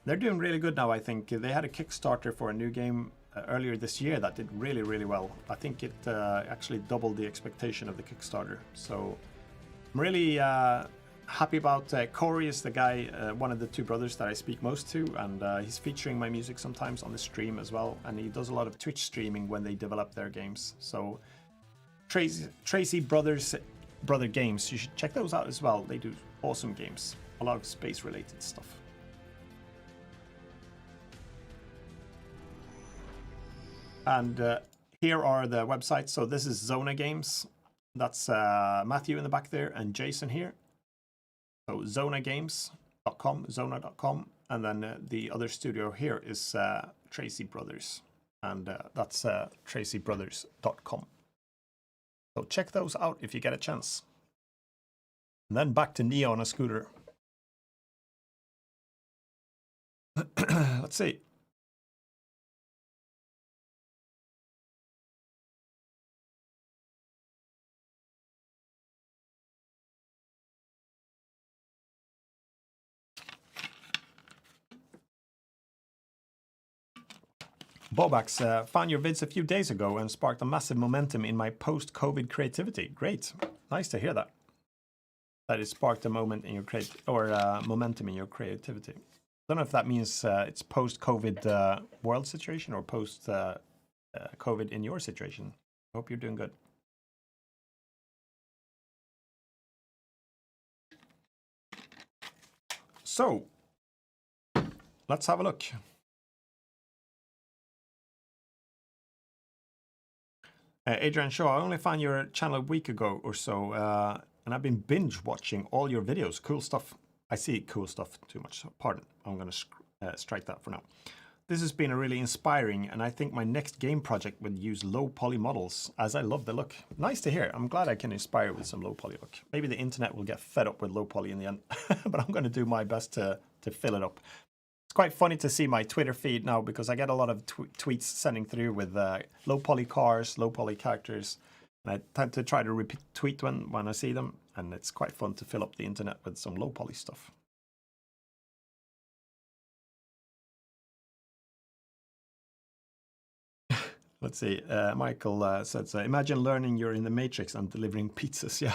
they're doing really good now, I think. They had a Kickstarter for a new game earlier this year that did really, really well. I think it actually doubled the expectation of the Kickstarter. So I'm really happy about Corey is the guy, one of the two brothers that I speak most to, and he's featuring my music sometimes on the stream as well, and he does a lot of Twitch streaming when they develop their games. So Tracy Brother Games, you should check those out as well. They do awesome games, a lot of space related stuff. And here are the websites. So this is Zona Games. That's Matthew in the back there and Jason here. So zonagames.com, zona.com. And then the other studio here is Tracy Brothers. And that's tracybrothers.com. So check those out if you get a chance. And then back to Neo on a scooter. Let's see. Bobax, found your vids a few days ago and sparked a massive momentum in my post-COVID creativity. Great, nice to hear that. That it sparked a moment in your momentum in your creativity. I don't know if that means it's post-COVID world situation or post-COVID in your situation. I hope you're doing good. So, let's have a look. Adrian Shaw, I only found your channel a week ago or so, and I've been binge watching all your videos. Cool stuff. I see cool stuff too much. So pardon. I'm going to strike that for now. this has been a really inspiring, and I think my next game project would use low poly models, as I love the look. Nice to hear. I'm glad I can inspire with some low poly look. Maybe the internet will get fed up with low poly in the end, but I'm going to do my best to fill it up. It's quite funny to see my Twitter feed now because I get a lot of tweets sending through with low poly cars, low poly characters, and I tend to try to retweet when I see them, and it's quite fun to fill up the internet with some low poly stuff. Let's see. Michael says, imagine learning you're in the Matrix and delivering pizzas. Yeah.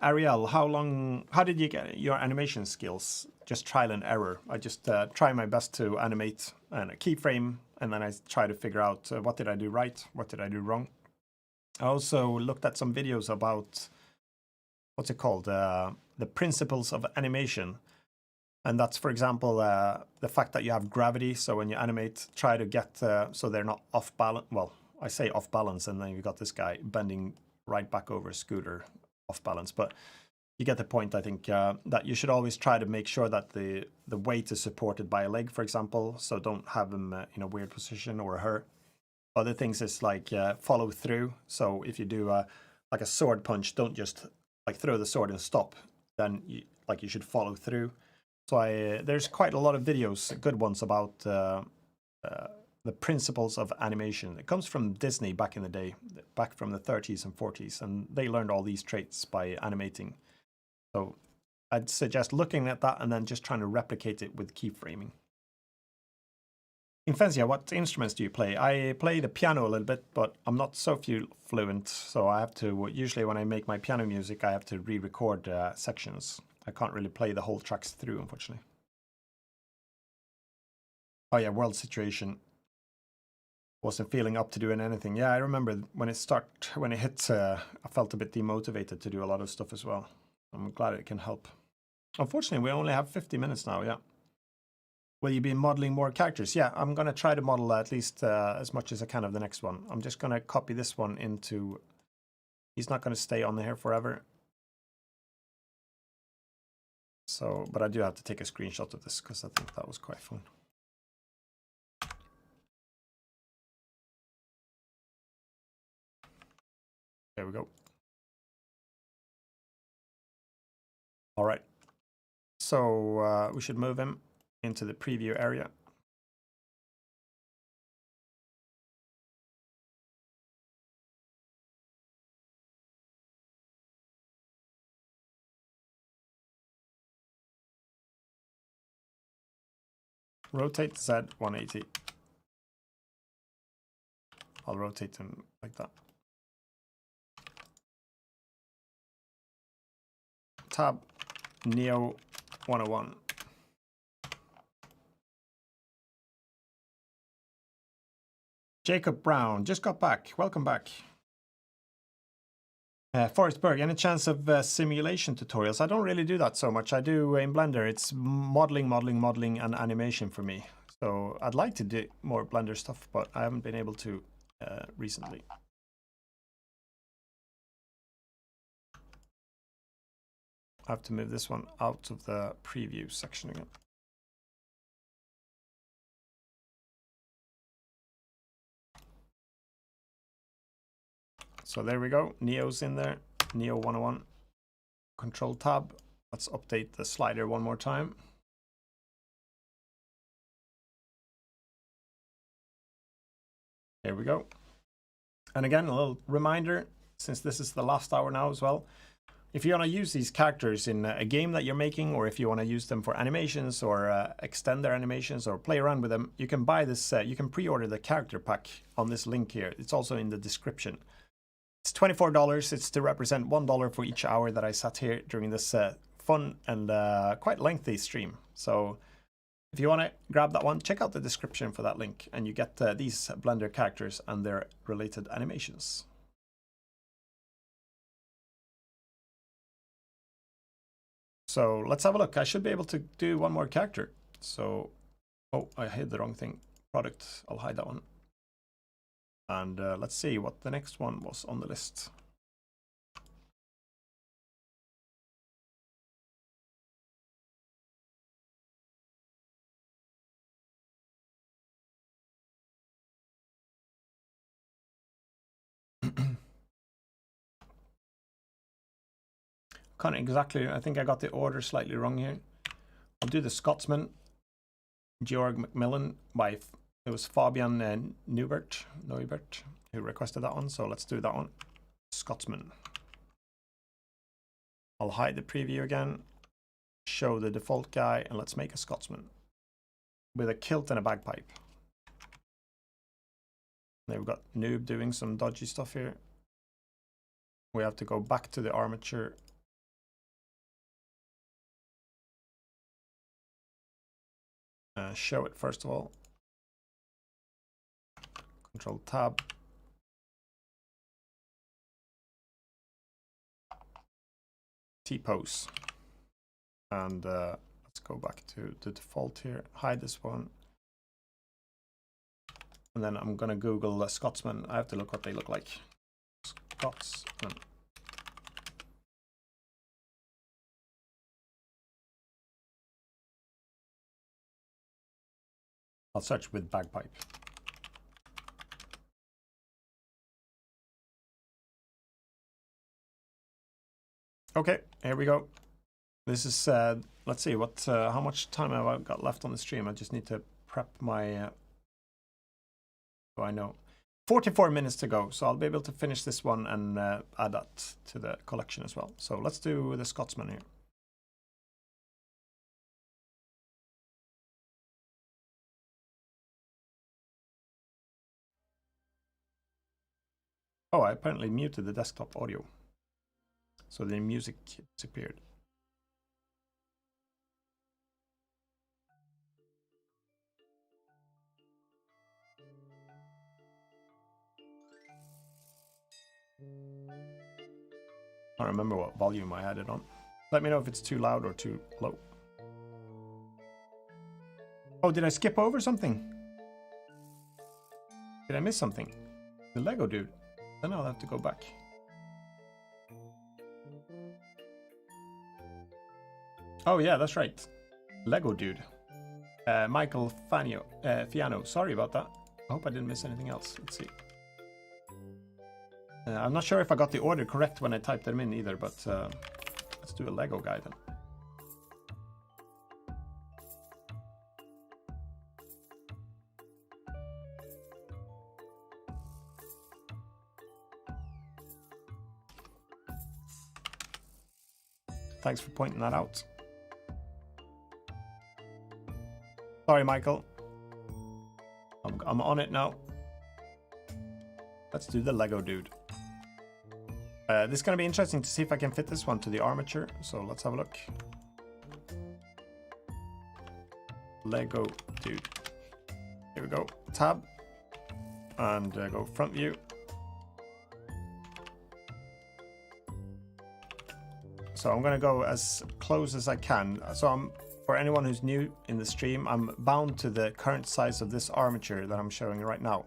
Ariel, how did you get your animation skills? Just trial and error. I just try my best to animate and a keyframe, and then I try to figure out what did I do right, what did I do wrong. I also looked at some videos about, what's it called? The principles of animation. And that's, for example, the fact that you have gravity. So when you animate, try to get so they're not off balance. Well, I say off balance, and then you've got this guy bending right back over a scooter off balance. But you get the point, I think, that you should always try to make sure that the weight is supported by a leg, for example. So don't have him in a weird position, or her. Other things is like follow through. So if you do like a sword punch, don't just like throw the sword and stop. Then you should follow through. So there's quite a lot of videos, good ones, about the principles of animation. It comes from Disney back in the day, back from the 30s and 40s, and they learned all these traits by animating. So I'd suggest looking at that and then just trying to replicate it with keyframing. Infencia, what instruments do you play? I play the piano a little bit, but I'm not so fluent, so I have to, usually when I make my piano music, I have to re-record sections. I can't really play the whole tracks through, unfortunately. Oh yeah, world situation. Wasn't feeling up to doing anything. Yeah, I remember when it hit, I felt a bit demotivated to do a lot of stuff as well. I'm glad it can help. Unfortunately, we only have 50 minutes now, yeah. Will you be modeling more characters? Yeah, I'm going to try to model at least as much as I can of the next one. I'm just going to copy this one into... He's not going to stay on here forever. So, but I do have to take a screenshot of this because I think that was quite fun. There we go. All right. So we should move him into the preview area. Rotate Z 180. I'll rotate him like that. Tab Neo 101. Jacob Brown just got back. Welcome back. Forrest Berg, any chance of simulation tutorials? I don't really do that so much. I do in Blender. It's modeling, and animation for me. So I'd like to do more Blender stuff, but I haven't been able to recently. I have to move this one out of the preview section again. So there we go. Neo's in there. Neo 101. Control tab. Let's update the slider one more time. There we go. And again, a little reminder, since this is the last hour now as well, if you want to use these characters in a game that you're making, or if you want to use them for animations or extend their animations or play around with them, you can buy this, you can pre-order the character pack on this link here. It's also in the description. It's $24. It's to represent $1 for each hour that I sat here during this fun and quite lengthy stream. So if you want to grab that one, check out the description for that link, and you get these Blender characters and their related animations. So let's have a look. I should be able to do one more character. So, oh, I hid the wrong thing. Product, I'll hide that one. And let's see what the next one was on the list. Can't exactly, I think I got the order slightly wrong here. I'll do the Scotsman, Georg Macmillan by, it was Fabian Neubert who requested that one, so let's do that one. Scotsman. I'll hide the preview again, show the default guy, and let's make a Scotsman with a kilt and a bagpipe. Then we've got Noob doing some dodgy stuff here. We have to go back to the armature. Show it first of all. Control Tab. T-pose. And let's go back to the default here. Hide this one. And then I'm gonna Google Scotsman. I have to look what they look like. Scotsman. I'll search with bagpipe. Okay, here we go. This is, let's see, what, how much time have I got left on the stream? I just need to prep my, so I know. 44 minutes to go, so I'll be able to finish this one and add that to the collection as well. So let's do the Scotsman here. Oh, I apparently muted the desktop audio, so the music disappeared. I don't remember what volume I had it on. Let me know if it's too loud or too low. Oh, did I skip over something? Did I miss something? The Lego dude. Then I'll have to go back. Oh yeah, that's right. Lego dude. Michael Fiano. Sorry about that. I hope I didn't miss anything else. Let's see. I'm not sure if I got the order correct when I typed them in either, but let's do a Lego guy then. Thanks for pointing that out. Sorry, Michael. I'm on it now. Let's do the Lego dude. This is going to be interesting to see if I can fit this one to the armature. So let's have a look. Lego dude. Here we go. Tab. And go front view. So I'm going to go as close as I can. So for anyone who's new in the stream, I'm bound to the current size of this armature that I'm showing right now.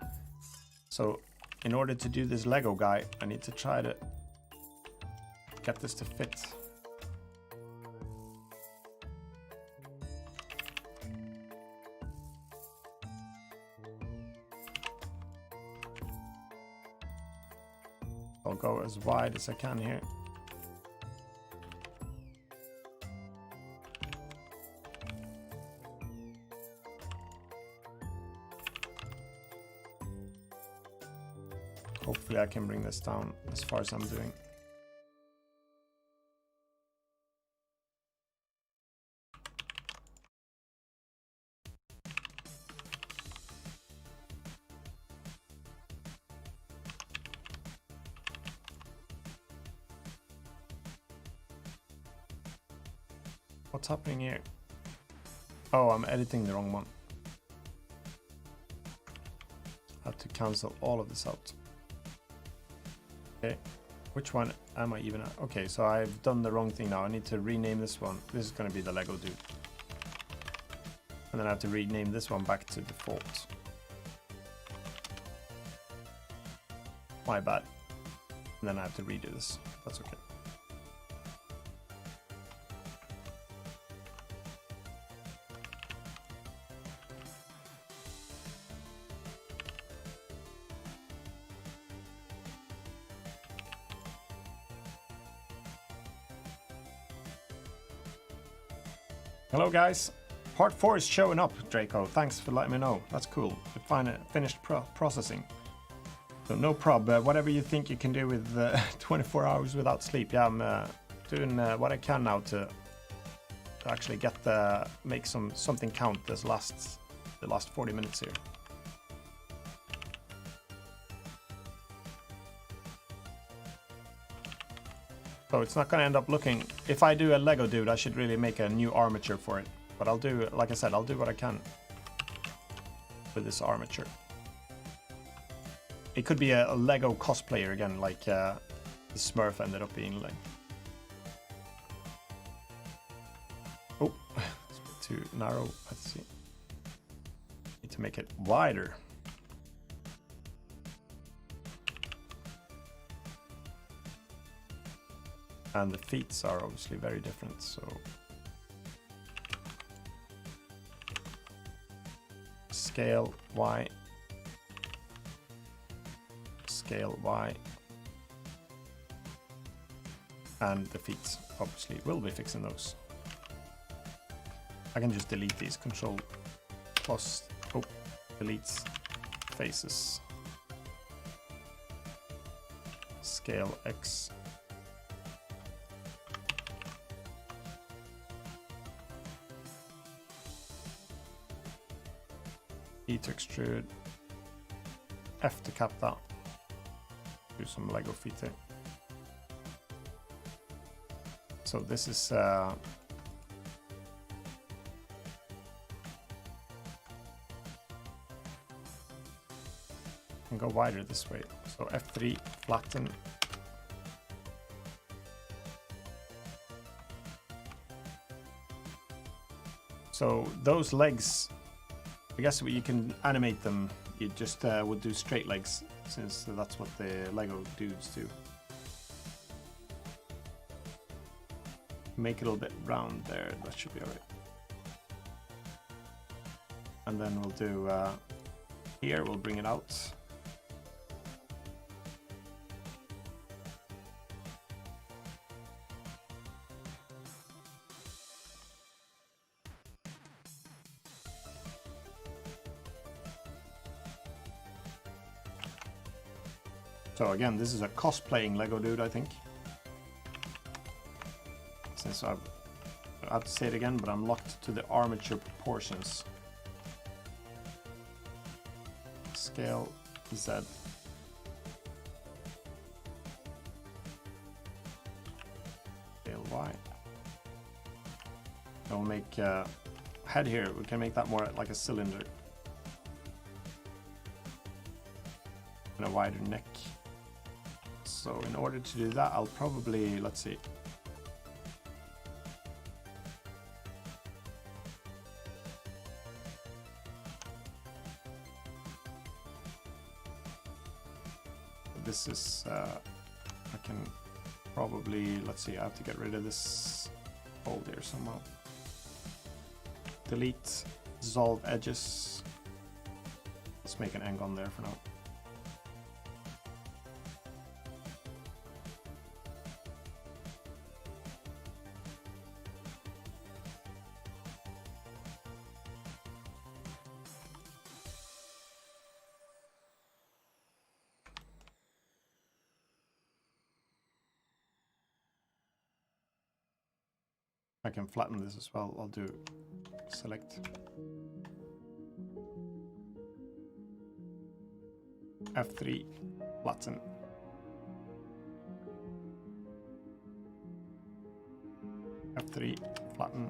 So in order to do this Lego guy, I need to try to get this to fit. I'll go as wide as I can here. Hopefully I can bring this down as far as I'm doing. What's happening here? Oh, I'm editing the wrong one. I have to cancel all of this out. Okay, which one am I even at? Okay, so I've done the wrong thing now. I need to rename this one. This is going to be the Lego dude. And then I have to rename this one back to default. My bad. And then I have to redo this. That's okay. Hello guys. Part 4 is showing up, Draco. Thanks for letting me know. That's cool. We finished processing. So no prob. Whatever you think you can do with 24 hours without sleep. Yeah, I'm doing what I can now to actually get make something count the last 40 minutes here. So it's not going to end up looking... If I do a Lego dude, I should really make a new armature for it. But I'll do, like I said, I'll do what I can with this armature. It could be a Lego cosplayer again, like the Smurf ended up being like. Oh, it's a bit too narrow. Let's see. Need to make it wider. And the feet are obviously very different, so scale Y, scale Y, and the feet obviously will be fixing those. I can just delete these, Control plus, oh, deletes faces, scale X. E to extrude, F to cap that, do some Lego feet there. So this is can go wider this way. So F3, flatten. So those legs, I guess you can animate them. You just would do straight legs, since that's what the Lego dudes do. Make it a little bit round there, that should be alright. And then we'll do here, we'll bring it out. So again, this is a cosplaying Lego dude, I think. Since I have to say it again, but I'm locked to the armature proportions. Scale Z. Scale Y. I'll make head here. We can make that more like a cylinder. And a wider neck. So in order to do that, I'll probably, let's see. This is, I can probably, let's see, I have to get rid of this fold here somehow. Delete, dissolve edges. Let's make an end on there for now. I can flatten this as well. I'll do select F3, flatten. F3, flatten.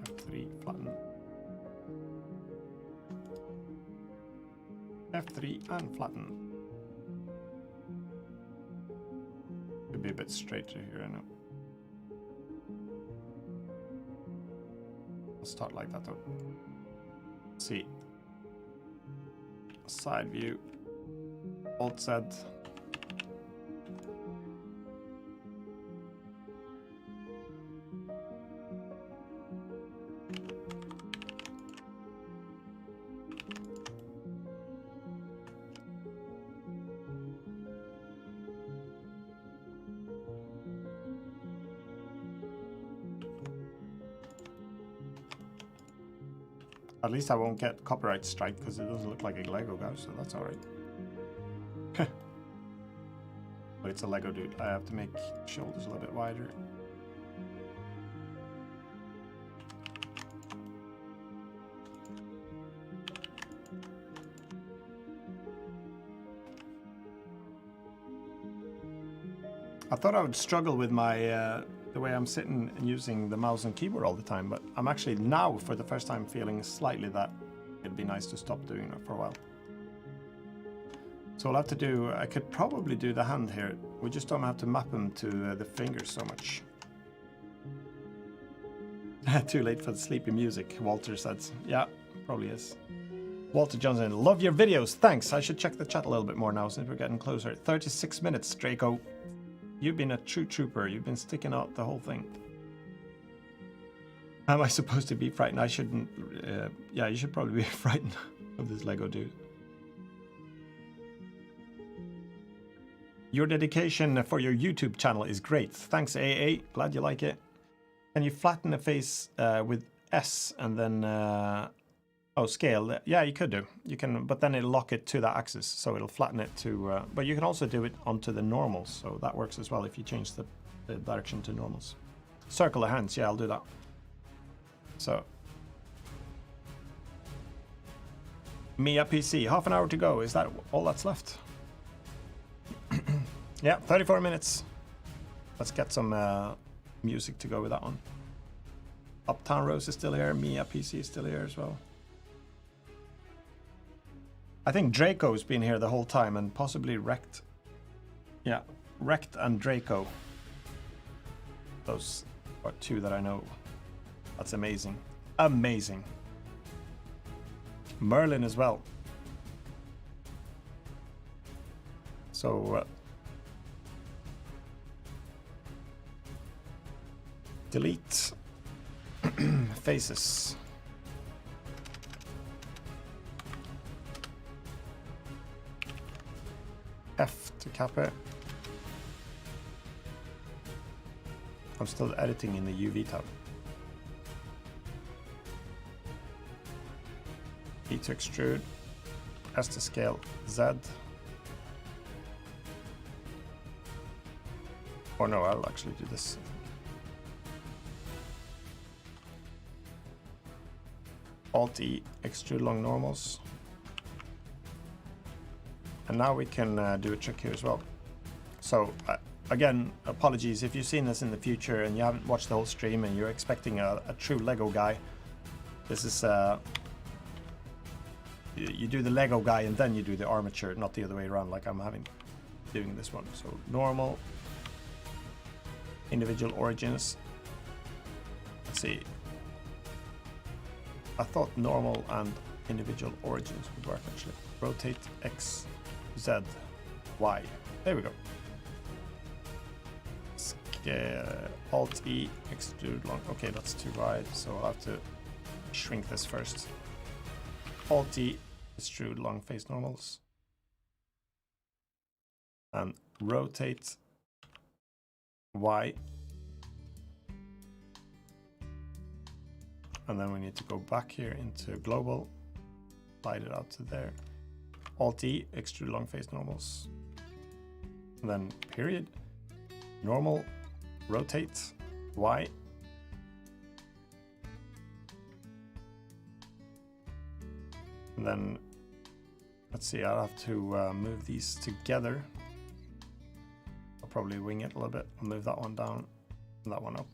F3, flatten. F3 and flatten. Could be a bit straighter here, I know. I'll start like that though. Let's see. Side view. Alt Z. At least I won't get copyright strike because it doesn't look like a Lego guy, so that's alright. But it's a Lego dude. I have to make shoulders a little bit wider. I thought I would struggle with my the way I'm sitting and using the mouse and keyboard all the time, but I'm actually now for the first time feeling slightly that it'd be nice to stop doing that for a while. So I'll have to do, I could probably do the hand here. We just don't have to map them to the fingers so much. Too late for the sleepy music, Walter says. Yeah, probably is. Walter Johnson, love your videos, thanks. I should check the chat a little bit more now since we're getting closer. 36 minutes, Draco. You've been a true trooper. You've been sticking out the whole thing. Am I supposed to be frightened? I shouldn't. Yeah, you should probably be frightened of this Lego dude. Your dedication for your YouTube channel is great. Thanks, AA. Glad you like it. Can you flatten the face with S and then... oh, scale. Yeah, you could do. You can, but then it'll lock it to that axis, so it'll flatten it to... but you can also do it onto the normals, so that works as well if you change the direction to normals. Circle the hands. Yeah, I'll do that. So... Mia PC. Half an hour to go. Is that all that's left? Yeah, 34 minutes. Let's get some music to go with that one. Uptown Rose is still here. Mia PC is still here as well. I think Draco's been here the whole time and possibly Wrecked. Yeah, Wrecked and Draco. Those are two that I know. That's amazing. Amazing. Merlin as well. So... delete faces. F to cap it. I'm still editing in the UV tab. E to extrude. S to scale. Z. Or no, I'll actually do this. Alt E, extrude long normals. And now we can do a trick here as well. So again, apologies if you've seen this in the future and you haven't watched the whole stream and you're expecting a true Lego guy. This is you do the Lego guy and then you do the armature, not the other way around like I'm doing this one. So normal, individual origins. Let's see. I thought normal and individual origins would work actually. Rotate X, Z, Y. There we go. Scale, Alt E, extrude long. Okay, that's too wide, so I'll have to shrink this first. Alt E, extrude long face normals. And rotate Y. And then we need to go back here into global, slide it out to there. Alt E, extrude long face normals. And then period, normal, rotate, Y. And then, let's see, I'll have to move these together. I'll probably wing it a little bit. I'll move that one down and that one up.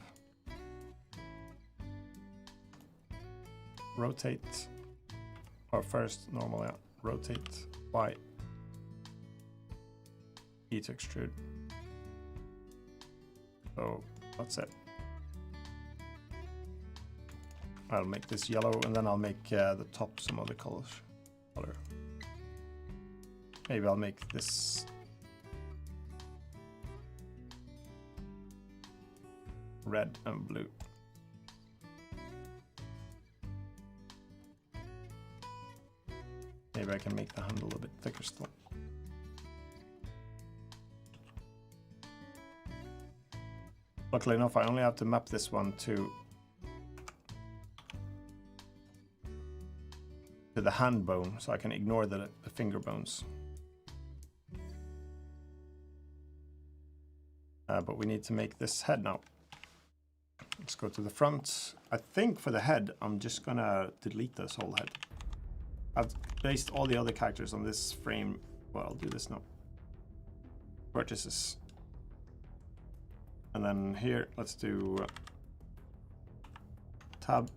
Rotate, or first normal, yeah. Rotate, Y, E to extrude. So that's it. I'll make this yellow and then I'll make the top some other color. Maybe I'll make this red and blue. Maybe I can make the handle a bit thicker still. Luckily enough, I only have to map this one to to the hand bone, so I can ignore the finger bones. But we need to make this head now. Let's go to the front. I think for the head, I'm just gonna delete this whole head. I've based all the other characters on this frame. Well, I'll do this now. Vertices. And then here, let's do tab.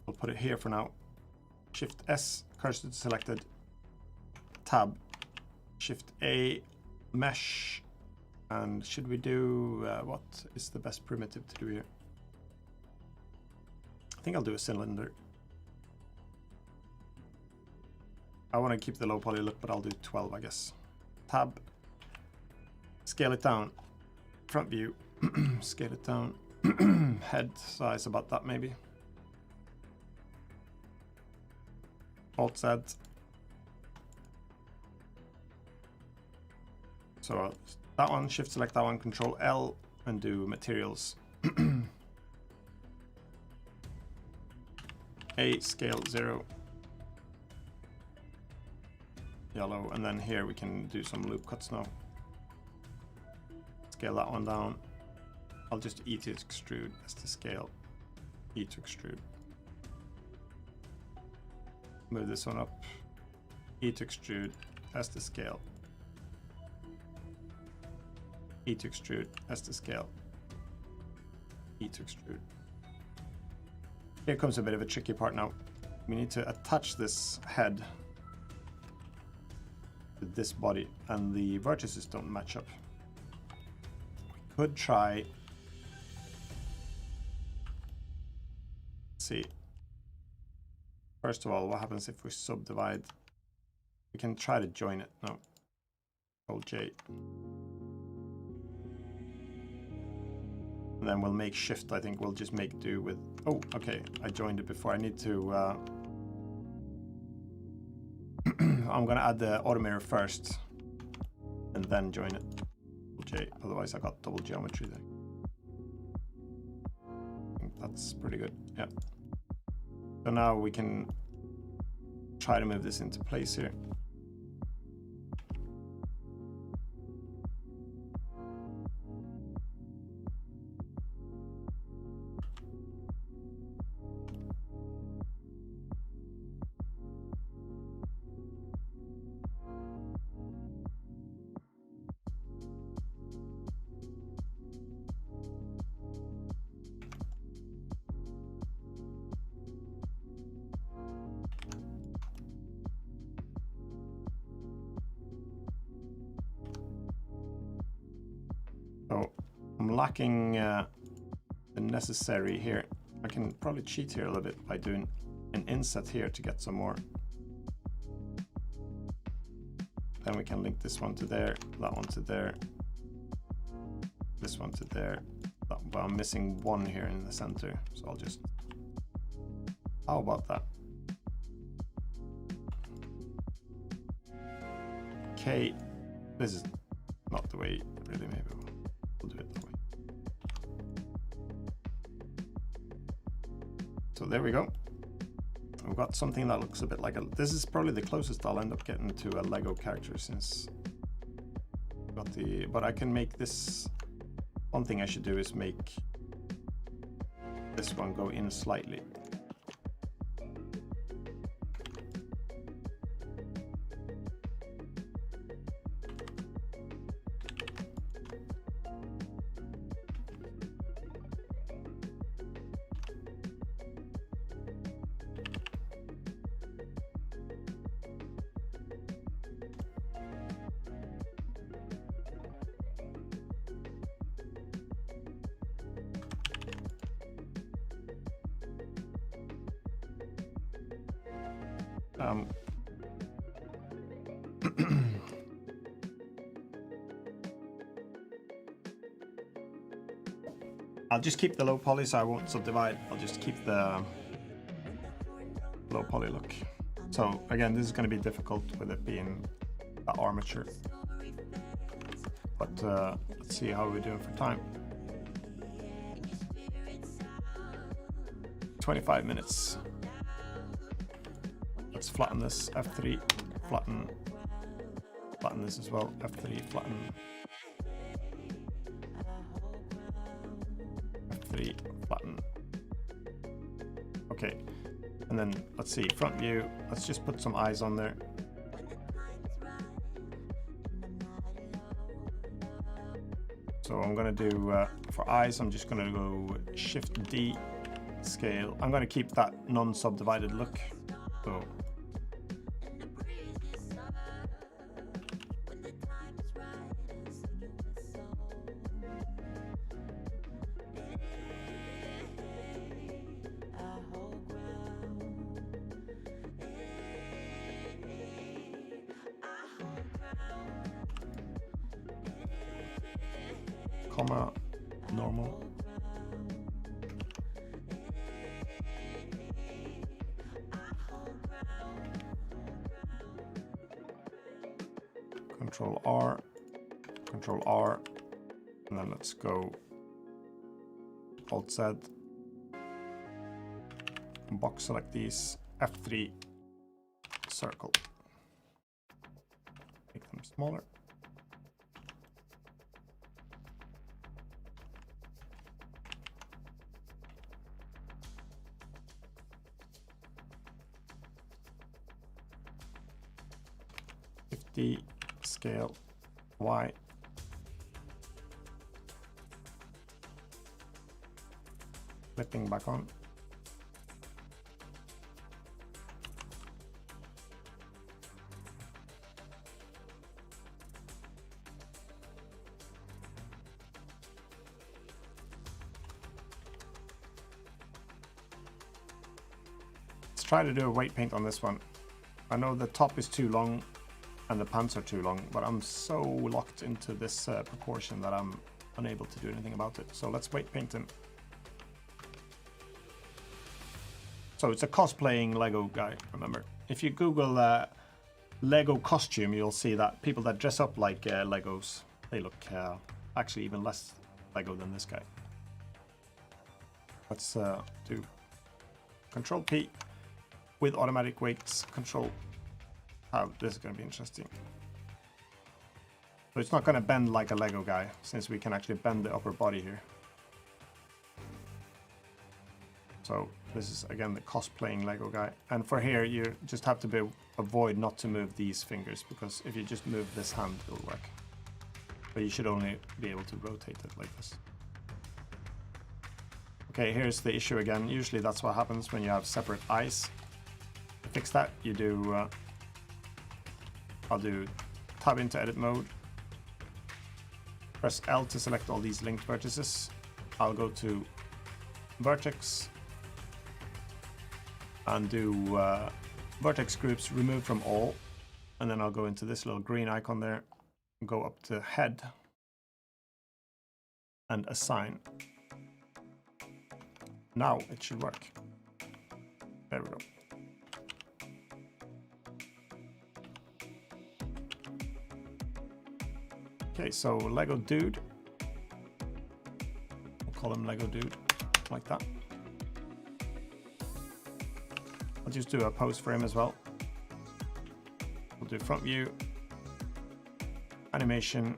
We'll put it here for now. Shift S, cursor selected. Tab. Shift A, mesh. And should we do, what is the best primitive to do here? I think I'll do a cylinder. I want to keep the low poly look, but I'll do 12, I guess. Tab. Scale it down. Front view. Scale it down. Head size about that maybe. Alt Z. So that one, shift select that one, control L, and do materials. A, scale 0. Yellow, and then here we can do some loop cuts now. Scale that one down. I'll just E to extrude as to scale. E to extrude. Move this one up. E to extrude as to scale. E to extrude as to scale. E to extrude. Here comes a bit of a tricky part now. We need to attach this head to this body, and the vertices don't match up. We could try. Let's see. First of all, what happens if we subdivide? We can try to join it. No. Control J. And then we'll make shift. I think we'll just make do with. Oh, okay. I joined it before. I need to. I'm gonna add the auto mirror first, and then join it. J. Otherwise, I got double geometry there. I think that's pretty good. Yeah. So now we can try to move this into place here. So I'm lacking the necessary here. I can probably cheat here a little bit by doing an inset here to get some more. Then we can link this one to there, that one to there, this one to there. But I'm missing one here in the center, so I'll just. How about that? Okay, this is not the way. Really, maybe we'll do it that way. So there we go. We've got something that looks a bit like a. This is probably the closest I'll end up getting to a Lego character since. Got the. But I can make this. One thing I should do is make this one go in slightly. I'll just keep the low poly so I won't subdivide. I'll just keep the low poly look. So again, this is going to be difficult with it being the armature. But let's see how we're doing for time. 25 minutes. Let's flatten this. F3, flatten. Flatten this as well. F3, flatten. F3, flatten. Okay. And then let's see, front view. Let's just put some eyes on there. So I'm gonna do, for eyes, I'm just gonna go Shift D, scale. I'm gonna keep that non-subdivided look. So comma, normal. Control R, and then let's go Alt Z, box select these, F3, circle, make them smaller. D, scale, Y, flipping back on. Let's try to do a weight paint on this one. I know the top is too long and the pants are too long, but I'm so locked into this proportion that I'm unable to do anything about it. So let's weight paint him. So it's a cosplaying Lego guy, remember. If you Google Lego costume, you'll see that people that dress up like Legos, they look actually even less Lego than this guy. Let's do Control P with automatic weights, Control. This is going to be interesting. So it's not going to bend like a Lego guy, since we can actually bend the upper body here. So this is again the cosplaying Lego guy. And for here, you just have to avoid not to move these fingers, because if you just move this hand, it'll work. But you should only be able to rotate it like this. Okay, here's the issue again. Usually that's what happens when you have separate eyes. To fix that, you do... I'll do tab into edit mode, press L to select all these linked vertices. I'll go to vertex and do vertex groups remove from all, and then I'll go into this little green icon there, go up to head and assign. Now it should work. There we go. Okay, so Lego Dude. We'll call him Lego Dude, like that. I'll just do a pose for him as well. We'll do front view, animation,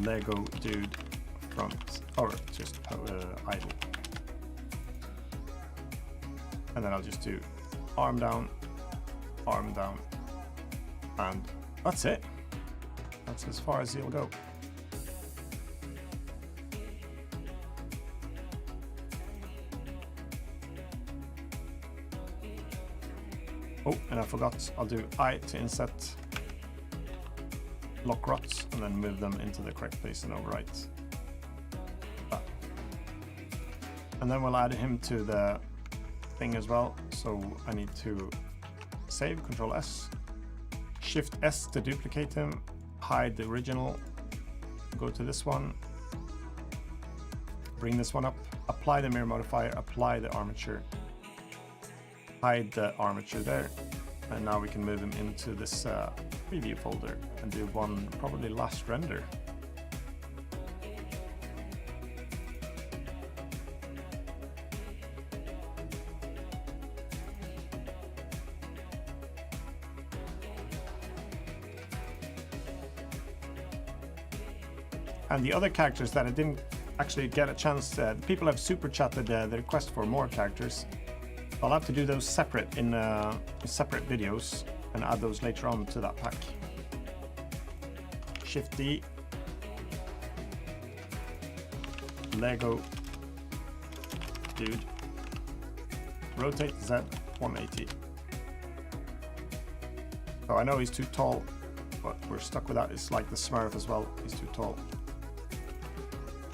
Lego Dude front, or just idle. And then I'll just do arm down, and that's it. That's as far as he'll go. Oh, and I forgot, I'll do I to inset lock rots and then move them into the correct place and overwrite that. And then we'll add him to the thing as well. So I need to save, Control S, Shift S to duplicate him, hide the original, go to this one, bring this one up, apply the mirror modifier, apply the armature, hide the armature there, and now we can move him into this preview folder and do one probably last render. And the other characters that I didn't actually get a chance to, people have super chatted the request for more characters. I'll have to do those separate in separate videos and add those later on to that pack. Shift D. Lego dude. Rotate Z 180. So I know he's too tall, but we're stuck with that. It's like the Smurf as well. He's too tall.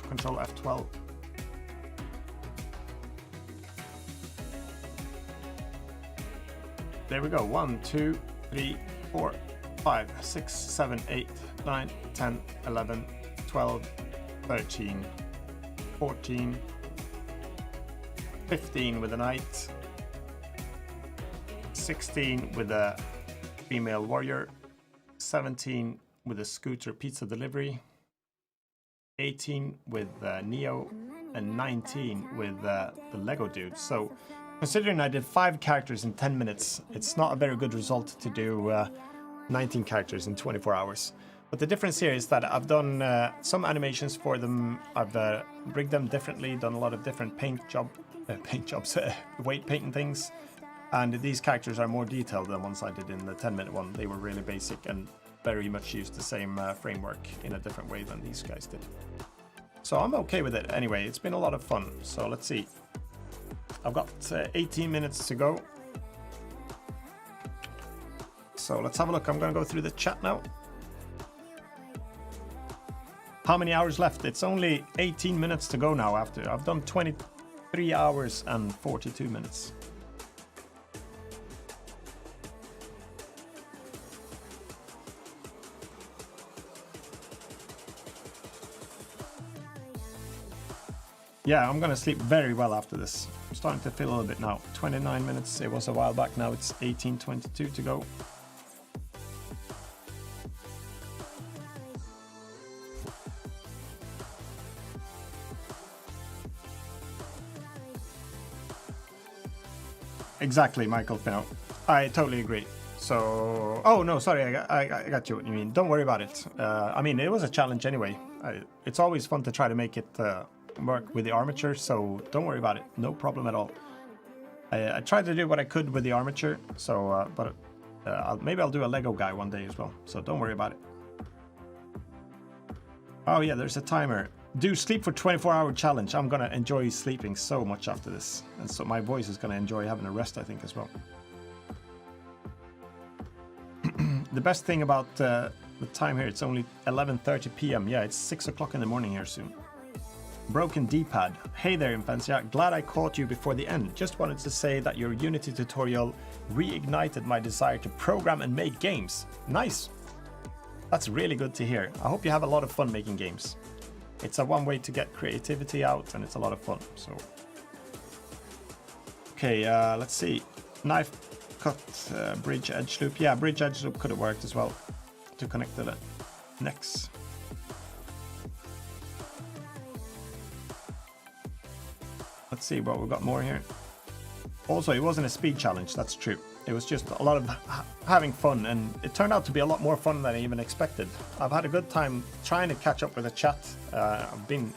Control F12. There we go. 1, 2, 3, 4, 5, 6, 7, 8, 9, 10, 11, 12, 13, 14, 15 with a knight, 16 with a female warrior, 17 with a scooter pizza delivery, 18 with Neo, and 19 with the Lego dude. So considering I did 5 characters in 10 minutes, it's not a very good result to do 19 characters in 24 hours. But the difference here is that I've done some animations for them. I've rigged them differently, done a lot of different paint jobs, weight painting things. And these characters are more detailed than ones I did in the 10-minute one. They were really basic and very much used the same framework in a different way than these guys did. So I'm okay with it anyway. It's been a lot of fun. So let's see. I've got 18 minutes to go. So let's have a look. I'm going to go through the chat now. How many hours left? It's only 18 minutes to go now after. I've done 23 hours and 42 minutes. Yeah, I'm gonna sleep very well after this. I'm starting to feel a little bit now. 29 minutes, it was a while back, now it's 18:22 to go. Exactly, Michael Pino. I totally agree. So, oh no, sorry, I got you what you mean. Don't worry about it. I mean, it was a challenge anyway. It's always fun to try to make it work with the armature, so don't worry about it. No problem at all. I tried to do what I could with the armature, so but maybe I'll do a Lego guy one day as well. So don't worry about it. Oh yeah, there's a timer. Do sleep for 24-hour challenge. I'm gonna enjoy sleeping so much after this, and so my voice is gonna enjoy having a rest, I think, as well. The best thing about the time here, it's only 11:30 p.m. Yeah, it's 6 o'clock in the morning here soon. Broken D-pad. Hey there, Infancia. Glad I caught you before the end. Just wanted to say that your Unity tutorial reignited my desire to program and make games. Nice. That's really good to hear. I hope you have a lot of fun making games. It's a one way to get creativity out, and it's a lot of fun. So, okay, let's see. Knife cut, bridge edge loop. Yeah, bridge edge loop could have worked as well to connect the necks. Let's see what we've got more here. Also, it wasn't a speed challenge, that's true. It was just a lot of having fun, and it turned out to be a lot more fun than I even expected. I've had a good time trying to catch up with the chat. I've been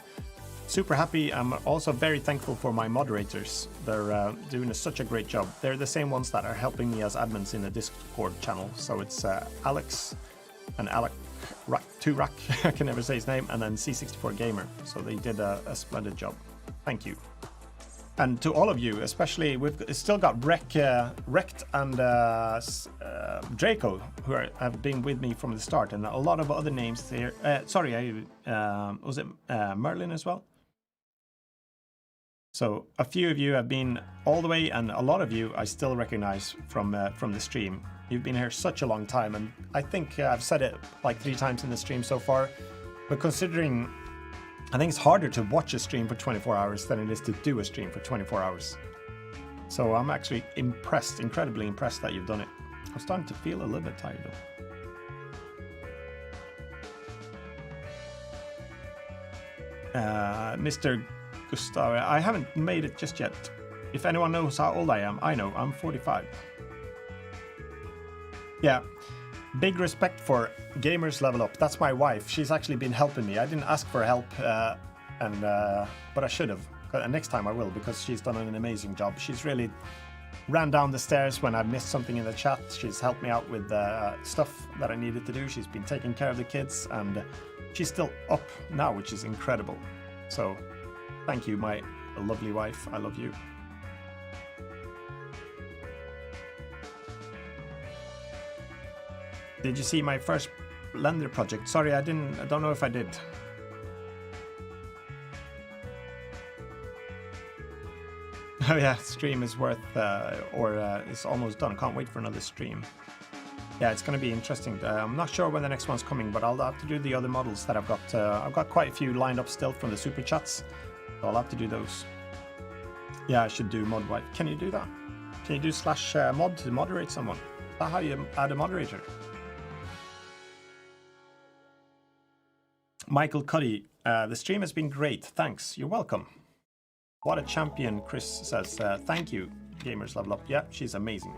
super happy. I'm also very thankful for my moderators. They're doing such a great job. They're the same ones that are helping me as admins in the Discord channel. So it's Alex and Alec 2Rack, I can never say his name, and then C64 Gamer. So they did a splendid job. Thank you. And to all of you, especially, we've still got Rekt and Draco, who have been with me from the start, and a lot of other names there. Sorry, was it Merlin as well? So a few of you have been all the way, and a lot of you I still recognize from the stream. You've been here such a long time, and I think I've said it like 3 times in the stream so far. But considering, I think it's harder to watch a stream for 24 hours than it is to do a stream for 24 hours. So I'm actually impressed, incredibly impressed that you've done it. I'm starting to feel a little bit tired though. Mr. Gustav, I haven't made it just yet. If anyone knows how old I am, I know, I'm 45. Yeah, Big respect for Gamers Level Up. That's my wife. She's actually been helping me. I didn't ask for help, but I should have. Next time I will, because she's done an amazing job. She's really ran down the stairs when I missed something in the chat. She's helped me out with stuff that I needed to do. She's been taking care of the kids, and she's still up now, which is incredible. So thank you, my lovely wife. I love you. Did you see my first Blender project? Sorry, I don't know if I did. Oh yeah, stream is worth, it's almost done. Can't wait for another stream. Yeah, it's going to be interesting. I'm not sure when the next one's coming, but I'll have to do the other models that I've got. I've got quite a few lined up still from the super chats, so I'll have to do those. Yeah, I should do mod wipe. Can you do that? Can you do /mod to moderate someone? Is that how you add a moderator? Michael Cuddy, the stream has been great. Thanks. You're welcome. What a champion, Chris says. Thank you, Gamers Level Up. Yeah, she's amazing.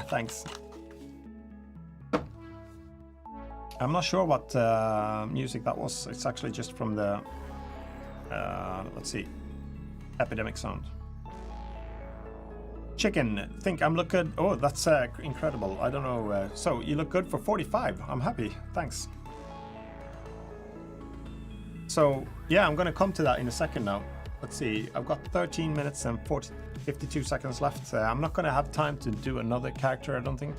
Thanks. I'm not sure what music that was. It's actually just from the, let's see, Epidemic Sound. Chicken, think I'm look good. Oh, that's incredible. I don't know. So you look good for 45. I'm happy. Thanks. So yeah, I'm going to come to that in a second now. Let's see. I've got 13 minutes and 52 seconds left. I'm not going to have time to do another character, I don't think.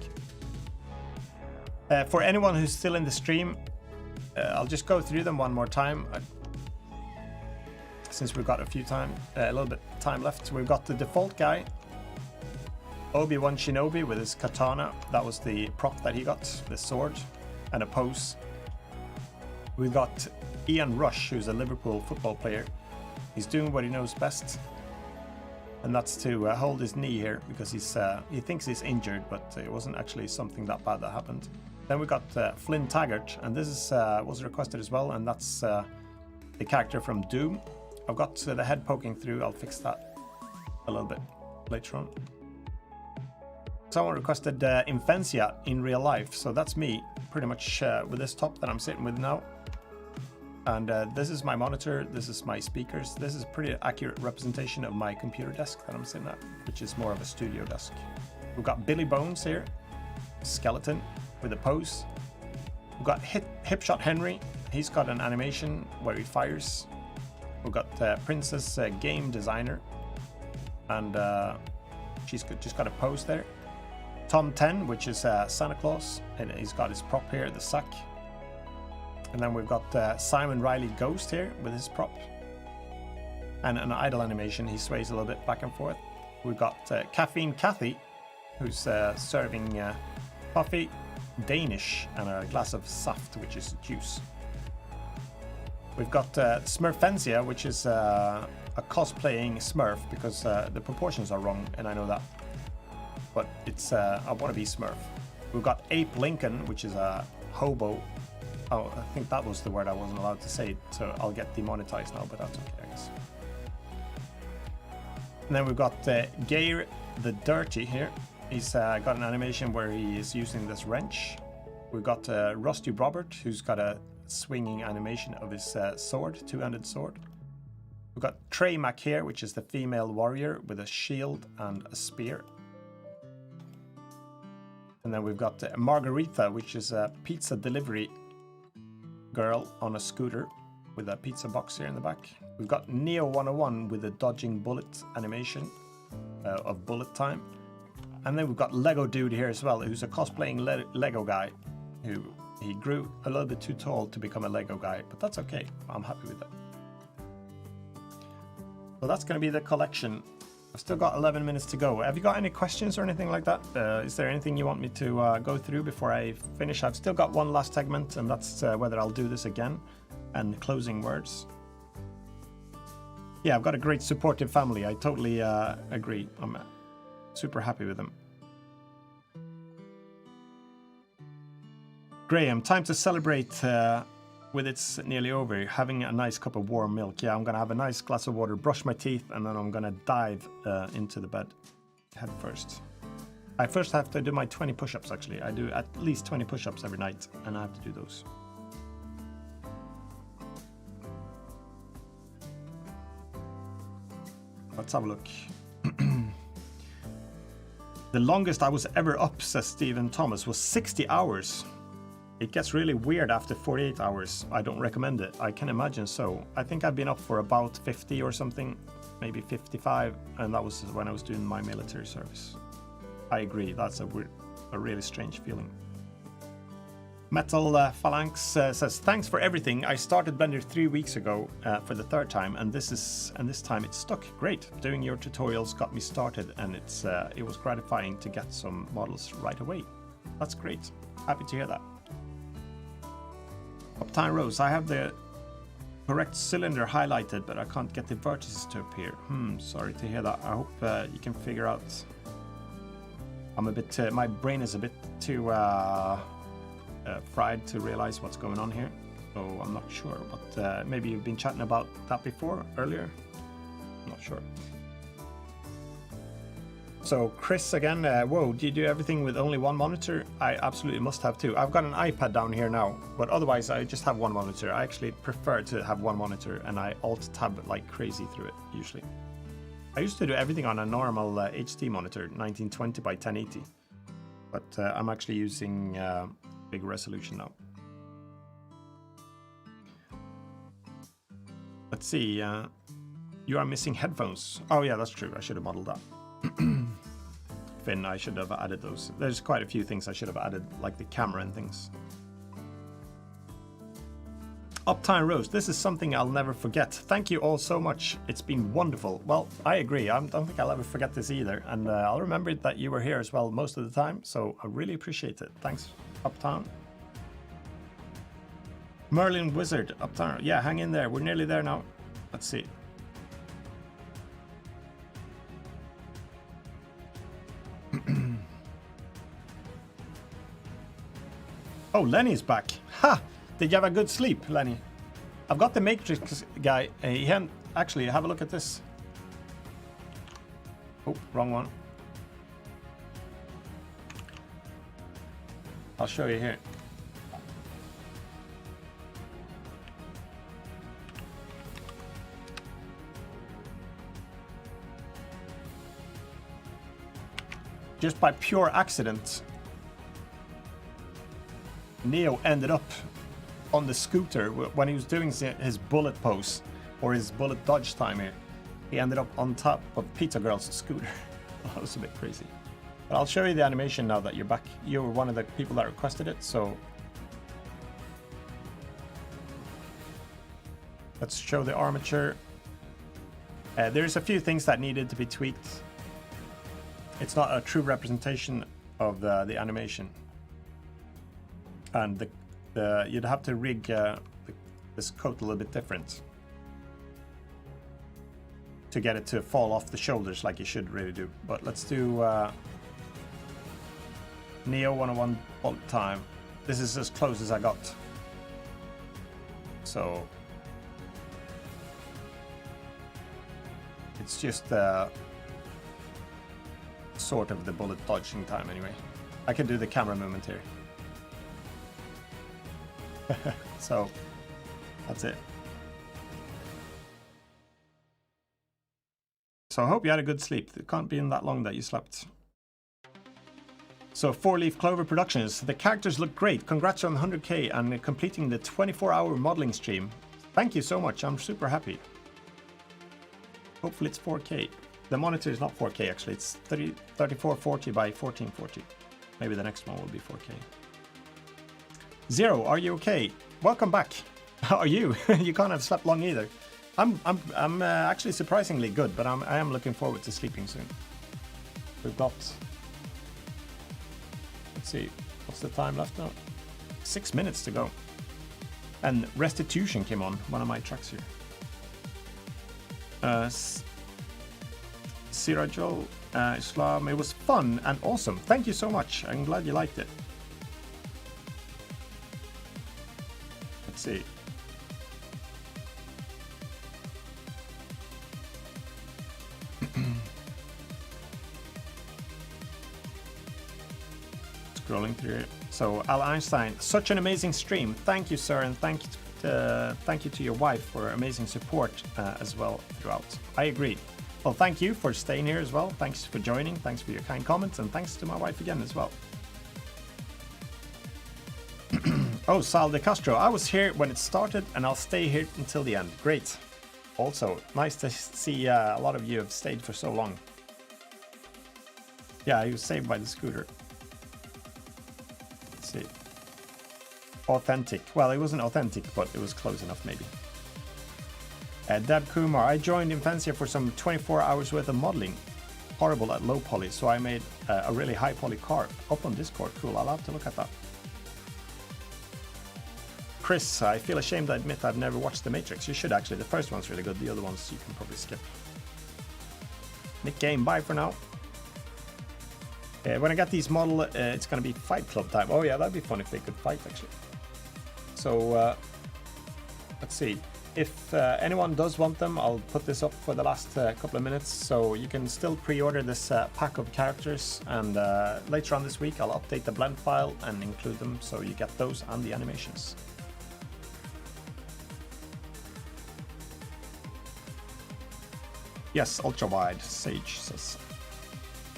For anyone who's still in the stream, I'll just go through them one more time. Since we've got a little bit time left. So we've got the default guy, Obi-Wan Shinobi with his katana. That was the prop that he got, the sword and a pose. We've got Ian Rush, who's a Liverpool football player. He's doing what he knows best, and that's to hold his knee here because he thinks he's injured, but it wasn't actually something that bad that happened. Then we got Flynn Taggart, and this was requested as well, and that's the character from Doom. I've got the head poking through. I'll fix that a little bit later on. Someone requested Infancia in real life, so that's me pretty much with this top that I'm sitting with now. And this is my monitor, this is my speakers. This is a pretty accurate representation of my computer desk that I'm sitting at, which is more of a studio desk. We've got Billy Bones here, skeleton with a pose. We've got Hipshot Henry. He's got an animation where he fires. We've got Princess Game Designer, and she's just got a pose there. Tom 10, which is Santa Claus, and he's got his prop here, the sack. And then we've got Simon Riley Ghost here with his prop. And an idle animation, he sways a little bit back and forth. We've got Caffeine Kathy, who's serving coffee, Danish, and a glass of saft, which is juice. We've got Smurfencia, which is a cosplaying Smurf, because the proportions are wrong, and I know that. But it's a wannabe Smurf. We've got Ape Lincoln, which is a hobo. Oh, I think that was the word I wasn't allowed to say, so I'll get demonetized now, but that's okay, I guess. And then we've got Geir the Dirty here. He's got an animation where he is using this wrench. We've got Rusty Robert, who's got a swinging animation of his sword, two-handed sword. We've got Trey Mac here, which is the female warrior with a shield and a spear. And then we've got Margarita, which is a pizza delivery girl on a scooter with a pizza box here in the back. We've got Neo 101 with a dodging bullet animation of bullet time. And then we've got Lego Dude here as well, who's a cosplaying Lego guy who he grew a little bit too tall to become a Lego guy, but that's okay. I'm happy with that. So that's going to be the collection. I've still got 11 minutes to go. Have you got any questions or anything like that? Is there anything you want me to go through before I finish? I've still got one last segment, and that's whether I'll do this again, and closing words. Yeah, I've got a great supportive family. I totally agree. I'm super happy with them. Graham, time to celebrate with it's nearly over. Having a nice cup of warm milk. Yeah, I'm going to have a nice glass of water, brush my teeth, and then I'm going to dive into the bed. head first. I first have to do my 20 push-ups actually. I do at least 20 push-ups every night and I have to do those. Let's have a look. The longest I was ever up, says Stephen Thomas, was 60 hours. It gets really weird after 48 hours. I don't recommend it. I can imagine so. I think I've been up for about 50 or something, maybe 55, and that was when I was doing my military service. I agree, that's a really strange feeling. Metal Phalanx says, thanks for everything. I started Blender 3 weeks ago for the third time, and this time it stuck. Great. Doing your tutorials got me started, and it was gratifying to get some models right away. That's great. Happy to hear that. Uptime Rose, I have the correct cylinder highlighted, but I can't get the vertices to appear. Sorry to hear that. I hope you can figure out. I'm a bit, my brain is a bit too fried to realize what's going on here, so I'm not sure, but maybe you've been chatting about that before, earlier? I'm not sure. So Chris again, whoa, do you do everything with only one monitor? I absolutely must have two. I've got an iPad down here now, but otherwise I just have one monitor. I actually prefer to have one monitor, and I alt-tab like crazy through it, usually. I used to do everything on a normal HD monitor, 1920 by 1080, but I'm actually using big resolution now. Let's see, you are missing headphones. Oh yeah, that's true, I should have modeled that. Finn, I should have added those. There's quite a few things I should have added, like the camera and things. Uptime Rose, this is something I'll never forget. Thank you all so much. It's been wonderful. Well, I agree. I don't think I'll ever forget this either. And I'll remember that you were here as well most of the time. So I really appreciate it. Thanks, Uptown. Merlin Wizard, Uptown. Yeah, hang in there. We're nearly there now. Let's see. Oh, Lenny's back. Ha! Did you have a good sleep, Lenny? I've got the Matrix guy. He hadn't actually have a look at this. Oh, wrong one. I'll show you here. Just by pure accident, Neo ended up on the scooter when he was doing his bullet pose or his bullet dodge time here. He ended up on top of Pizza Girl's scooter. That was a bit crazy. But I'll show you the animation now that you're back. You were one of the people that requested it, so let's show the armature. There's a few things that needed to be tweaked. It's not a true representation of the animation. And you'd have to rig this coat a little bit different to get it to fall off the shoulders like you should really do. But let's do Neo 101 bullet time. This is as close as I got. So it's just sort of the bullet dodging time anyway. I can do the camera movement here. So that's it. So I hope you had a good sleep. It can't be in that long that you slept. So 4-Leaf Clover Productions. The characters look great. Congrats on 100k and completing the 24-hour modeling stream. Thank you so much. I'm super happy. Hopefully it's 4K. The monitor is not 4K actually. It's 3440 by 1440. Maybe the next one will be 4K. Zero, are you okay? Welcome back. How are you? You can't have slept long either. I'm actually surprisingly good, but I am looking forward to sleeping soon. We've got, let's see, what's the time left now? 6 minutes to go. And Restitution came on, one of my tracks here. Sirajul, Islam, it was fun and awesome. Thank you so much. I'm glad you liked it. Let's see. scrolling through. So Al Einstein, such an amazing stream. Thank you, sir, and thank you to your wife for amazing support as well throughout. I agree. Well, thank you for staying here as well. Thanks for joining. Thanks for your kind comments, and thanks to my wife again as well. Oh, Sal de Castro, I was here when it started, and I'll stay here until the end. Great. Also, nice to see a lot of you have stayed for so long. Yeah, he was saved by the scooter. Let's see. Authentic. Well, it wasn't authentic, but it was close enough, maybe. Deb Kumar, I joined Infancia for some 24 hours worth of modeling. Horrible at low poly, so I made a really high poly car. Up on Discord, cool. I'll have to look at that. Chris, I feel ashamed to admit I've never watched The Matrix. You should actually. The first one's really good. The other ones you can probably skip. Nick Game, bye for now. When I get these model, it's going to be Fight Club time. Oh yeah, that'd be fun if they could fight actually. So let's see. If anyone does want them, I'll put this up for the last couple of minutes. So you can still pre-order this pack of characters. And later on this week, I'll update the blend file and include them. So you get those and the animations. Yes, ultra wide, Sage says.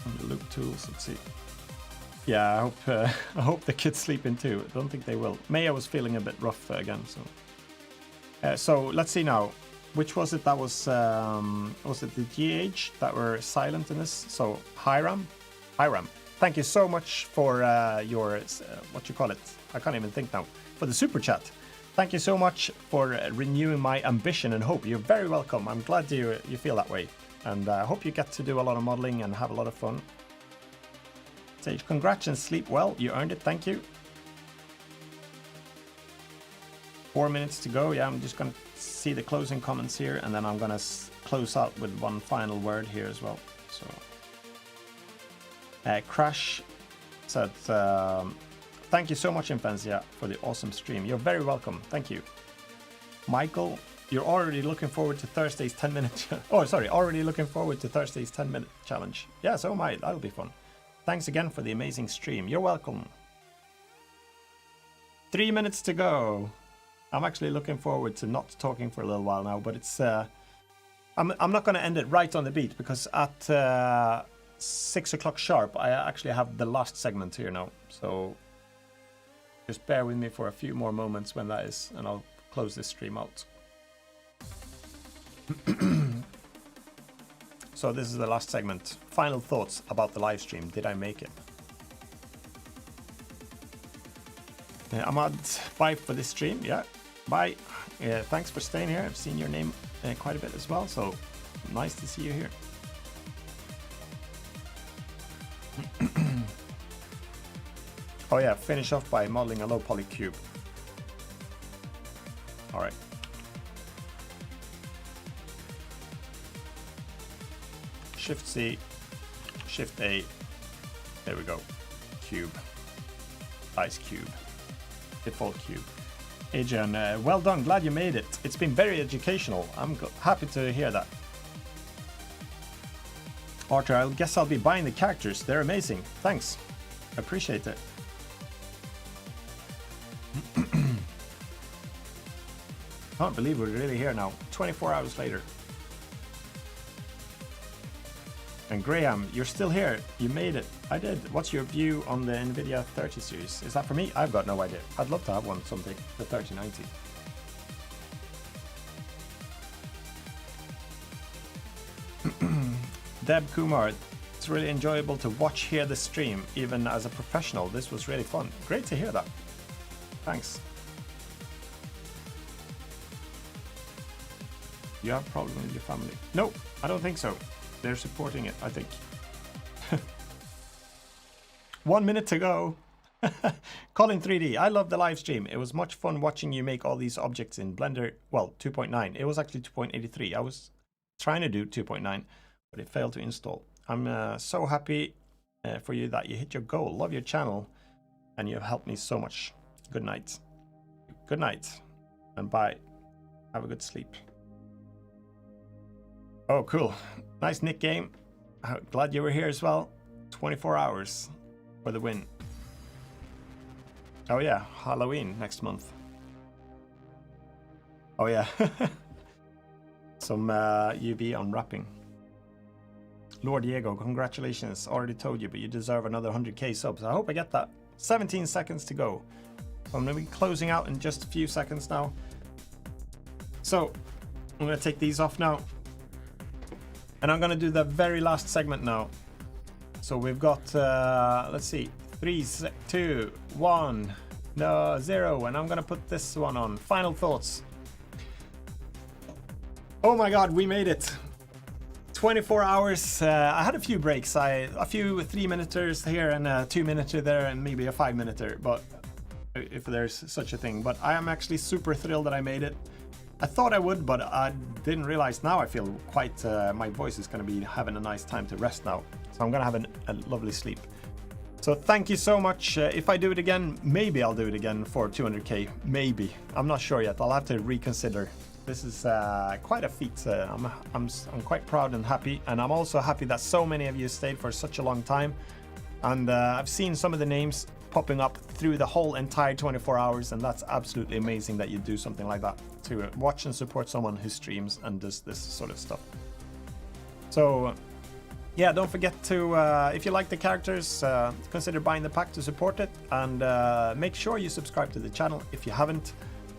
And the loop tools, let's see. Yeah, I hope the kids sleep in too. I don't think they will. Maya was feeling a bit rough again, so. So let's see now. Which was it that was it the GH that were silent in this? So Hiram, thank you so much for your what you call it? I can't even think now. For the super chat. Thank you so much for renewing my ambition and hope. You're very welcome. I'm glad you feel that way. And I hope you get to do a lot of modeling and have a lot of fun. Sage, congrats and sleep well. You earned it. Thank you. 4 minutes to go. Yeah, I'm just going to see the closing comments here. And then I'm going to close out with one final word here as well. So, Crash said... thank you so much, Infancia, for the awesome stream. You're very welcome. Thank you. Michael, you're already looking forward to Thursday's 10-minute... already looking forward to Thursday's 10-minute challenge. Yeah, so am I. That'll be fun. Thanks again for the amazing stream. You're welcome. 3 minutes to go. I'm actually looking forward to not talking for a little while now, but it's... I'm not going to end it right on the beat, because at 6 o'clock sharp, I actually have the last segment here now. So... just bear with me for a few more moments when that is, and I'll close this stream out. So this is the last segment. Final thoughts about the live stream. Did I make it? Ahmad, bye for this stream. Yeah, bye. Thanks for staying here. I've seen your name quite a bit as well, so nice to see you here. Oh yeah, finish off by modeling a low poly cube. All right. Shift C, Shift A. There we go. Cube. Ice cube. Default cube. Adrian, well done. Glad you made it. It's been very educational. I'm happy to hear that. Arthur, I guess I'll be buying the characters. They're amazing. Thanks. Appreciate it. Can't believe we're really here now, 24 hours later. And Graham, you're still here. You made it. I did. What's your view on the NVIDIA 30 series? Is that for me? I've got no idea. I'd love to have one someday, the 3090. Deb Kumar, it's really enjoyable to hear the stream, even as a professional. This was really fun. Great to hear that. Thanks. You have a problem with your family? No, I don't think so. They're supporting it, I think. 1 minute to go. Colin 3D, I love the live stream. It was much fun watching you make all these objects in Blender. Well, 2.9. It was actually 2.83. I was trying to do 2.9, but it failed to install. I'm so happy for you that you hit your goal. Love your channel, and you have helped me so much. Good night. Good night, and bye. Have a good sleep. Oh, cool. Nice Nick game. Glad you were here as well. 24 hours for the win. Oh yeah, Halloween next month. Oh yeah. Some UV unwrapping. Lord Diego, congratulations. Already told you, but you deserve another 100k subs. I hope I get that. 17 seconds to go. I'm going to be closing out in just a few seconds now. So, I'm going to take these off now. And I'm going to do the very last segment now. So we've got, let's see, 3, 2, 1, no, 0. And I'm going to put this one on. Final thoughts. Oh my god, we made it. 24 hours. I had a few breaks. A few 3-minuters here and a 2-minuter there and maybe a 5-minuter, but if there's such a thing. But I am actually super thrilled that I made it. I thought I would, but I didn't realize. Now I feel quite, my voice is going to be having a nice time to rest now. So I'm going to have a lovely sleep. So thank you so much. If I do it again, maybe I'll do it again for 200k. Maybe. I'm not sure yet. I'll have to reconsider. This is quite a feat. I'm quite proud and happy, and I'm also happy that so many of you stayed for such a long time. And I've seen some of the names popping up through the whole entire 24 hours, and that's absolutely amazing that you do something like that, to watch and support someone who streams and does this sort of stuff. So yeah, don't forget to, if you like the characters, consider buying the pack to support it, and make sure you subscribe to the channel if you haven't.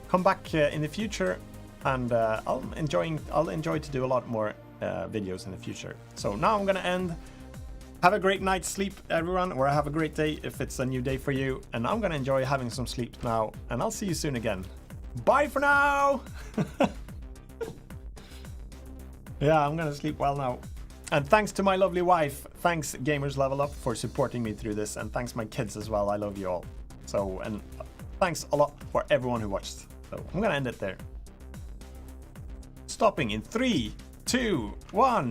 Come back in the future. And I'll enjoy to do a lot more videos in the future. So now I'm gonna end. Have a great night's sleep, everyone, or have a great day if it's a new day for you. And I'm gonna enjoy having some sleep now. And I'll see you soon again. Bye for now. Yeah, I'm gonna sleep well now. And thanks to my lovely wife. Thanks Gamers Level Up for supporting me through this, and thanks my kids as well. I love you all. So, and thanks a lot for everyone who watched. So I'm gonna end it there. Stopping in 3, 2, 1.